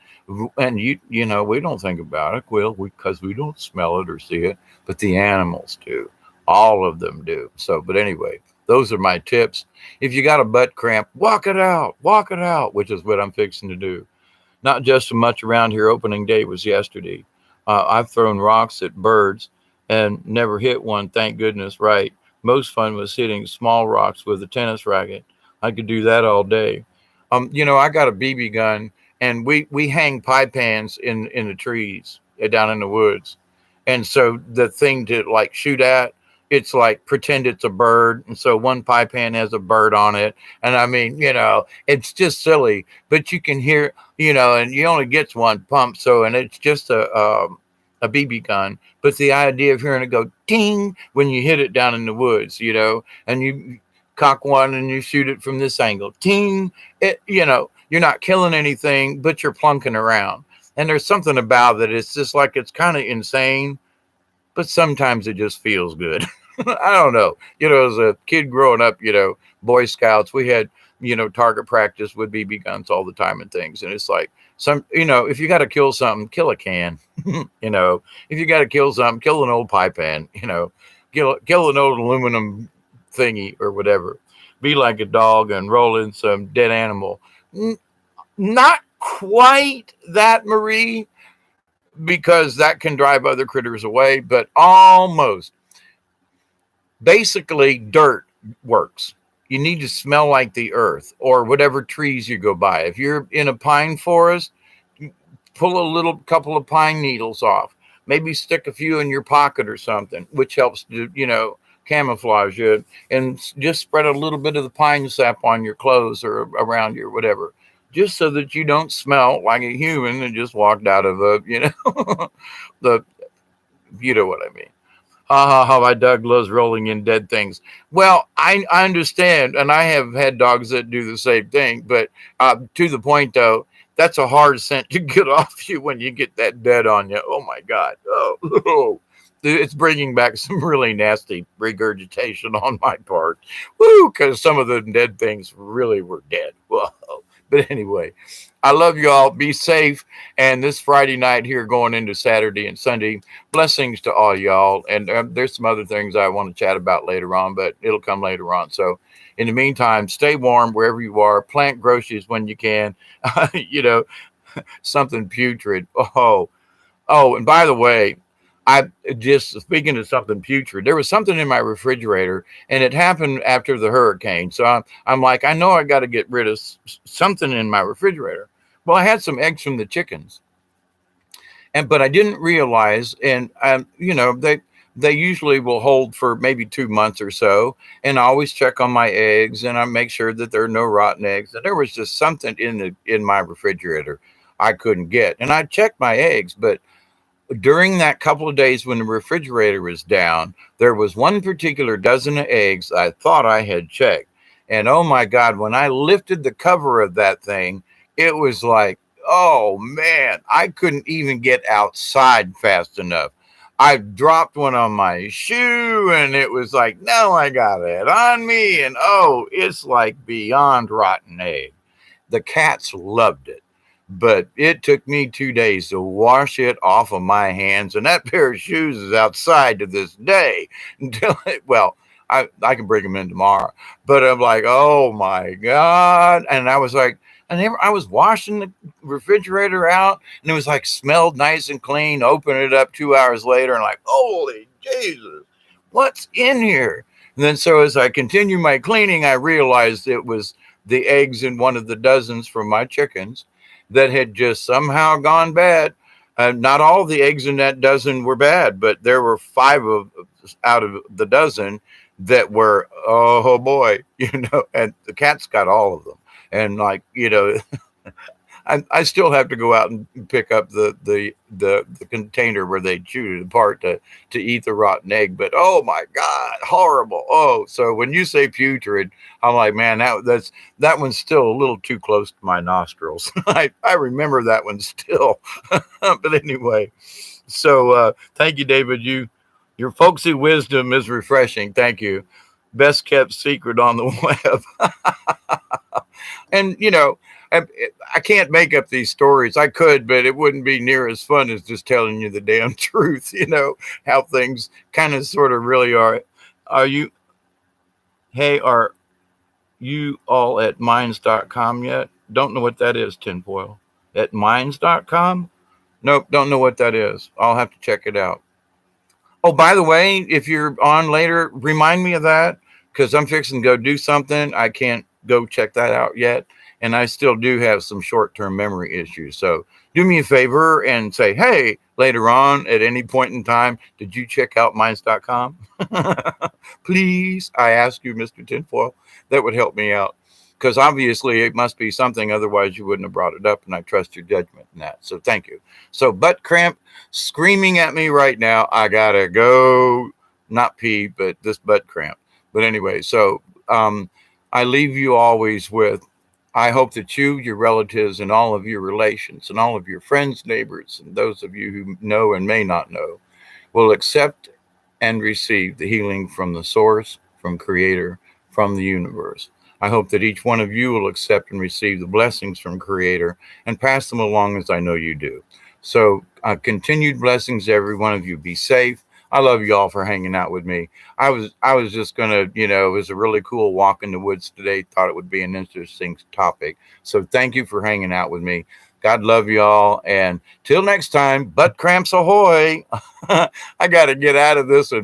And we don't think about it, because we don't smell it or see it, but the animals do. All of them do. But anyway, those are my tips. If you got a butt cramp, walk it out, which is what I'm fixing to do. Not just so much around here. Opening day was yesterday. I've thrown rocks at birds and never hit one, thank goodness, right? Most fun was hitting small rocks with a tennis racket. I could do that all day. I got a BB gun, and we hang pie pans in the trees down in the woods. And so the thing to like shoot at, it's like pretend it's a bird. And so one pie pan has a bird on it. And I mean, it's just silly, but you can hear, and you only gets one pump. So, and it's just a BB gun, but the idea of hearing it go ding when you hit it down in the woods, and you cock one and you shoot it from this angle, ting, you're not killing anything, but you're plunking around. And there's something about it. It's just like, it's kind of insane, but sometimes it just feels good. I don't know. As a kid growing up, Boy Scouts, we had, target practice with BB guns all the time and things. And it's like if you got to kill something, kill a can, if you got to kill something, kill an old pie pan, kill an old aluminum thingy or whatever. Be like a dog and roll in some dead animal. Not quite that, Marie, because that can drive other critters away, but almost. Basically, dirt works. You need to smell like the earth or whatever trees you go by. If you're in a pine forest, pull a couple of pine needles off. Maybe stick a few in your pocket or something, which helps to, camouflage you. And just spread a little bit of the pine sap on your clothes or around you or whatever, just so that you don't smell like a human that just walked out of a, you know what I mean. My dog loves rolling in dead things. Well, I understand, and I have had dogs that do the same thing, but to the point, though, that's a hard scent to get off you when you get that dead on you. Oh, my God. Oh. It's bringing back some really nasty regurgitation on my part. Woo, because some of the dead things really were dead. Whoa. But anyway, I love you all. Be safe. And this Friday night here going into Saturday and Sunday, blessings to all y'all. And there's some other things I want to chat about later on, but it'll come later on. So in the meantime, stay warm wherever you are. Plant groceries when you can. you know, Something putrid. Oh, and by the way, I just speaking of something putrid, there was something in my refrigerator, and it happened after the hurricane. So I'm like, I know I got to get rid of something in my refrigerator. Well, I had some eggs from the chickens, and but I didn't realize, and they usually will hold for maybe 2 months or so, and I always check on my eggs, and I make sure that there are no rotten eggs. And there was just something in my refrigerator I couldn't get, and I checked my eggs, but during that couple of days when the refrigerator was down, there was one particular dozen of eggs I thought I had checked. And oh my God, when I lifted the cover of that thing, it was like, oh man, I couldn't even get outside fast enough. I dropped one on my shoe and it was like, no, I got it on me. And oh, it's like beyond rotten egg. The cats loved it, but it took me 2 days to wash it off of my hands. And that pair of shoes is outside to this day until well, I can bring them in tomorrow. But I'm like, oh my God. And I was like, I was washing the refrigerator out and it was like smelled nice and clean. Open it up 2 hours later and like, holy Jesus, what's in here? And then so as I continue my cleaning, I realized it was the eggs in one of the dozens from my chickens that had just somehow gone bad. Not all the eggs in that dozen were bad, but there were out of the dozen that were, oh boy, and the cats got all of them. And like, I still have to go out and pick up the container where they chewed it apart to eat the rotten egg. But oh my God, horrible. Oh, so when you say putrid, I'm like, man, that one's still a little too close to my nostrils. I remember that one still. But anyway, so thank you, David. Your folksy wisdom is refreshing. Thank you. Best kept secret on the web. And I can't make up these stories. I could, but it wouldn't be near as fun as just telling you the damn truth, how things kind of sort of really are. Are you, hey, are you all at minds.com yet? Don't know what that is, tinfoil. At minds.com? Nope, don't know what that is. I'll have to check it out. Oh, by the way, if you're on later, remind me of that because I'm fixing to go do something. I can't go check that out yet. And I still do have some short-term memory issues. So do me a favor and say, hey, later on at any point in time, did you check out minds.com? Please, I ask you, Mr. Tinfoil, that would help me out. Because obviously it must be something, otherwise you wouldn't have brought it up, and I trust your judgment in that. So thank you. So butt cramp screaming at me right now. I gotta go, not pee, but this butt cramp. But anyway, so I leave you always with, I hope that you, your relatives, and all of your relations, and all of your friends, neighbors, and those of you who know and may not know, will accept and receive the healing from the source, from Creator, from the universe. I hope that each one of you will accept and receive the blessings from Creator and pass them along as I know you do. So continued blessings to every one of you. Be safe. I love you all for hanging out with me. I was just gonna, it was a really cool walk in the woods today. Thought it would be an interesting topic. So thank you for hanging out with me. God love you all. And till next time, butt cramps ahoy. I got to get out of this and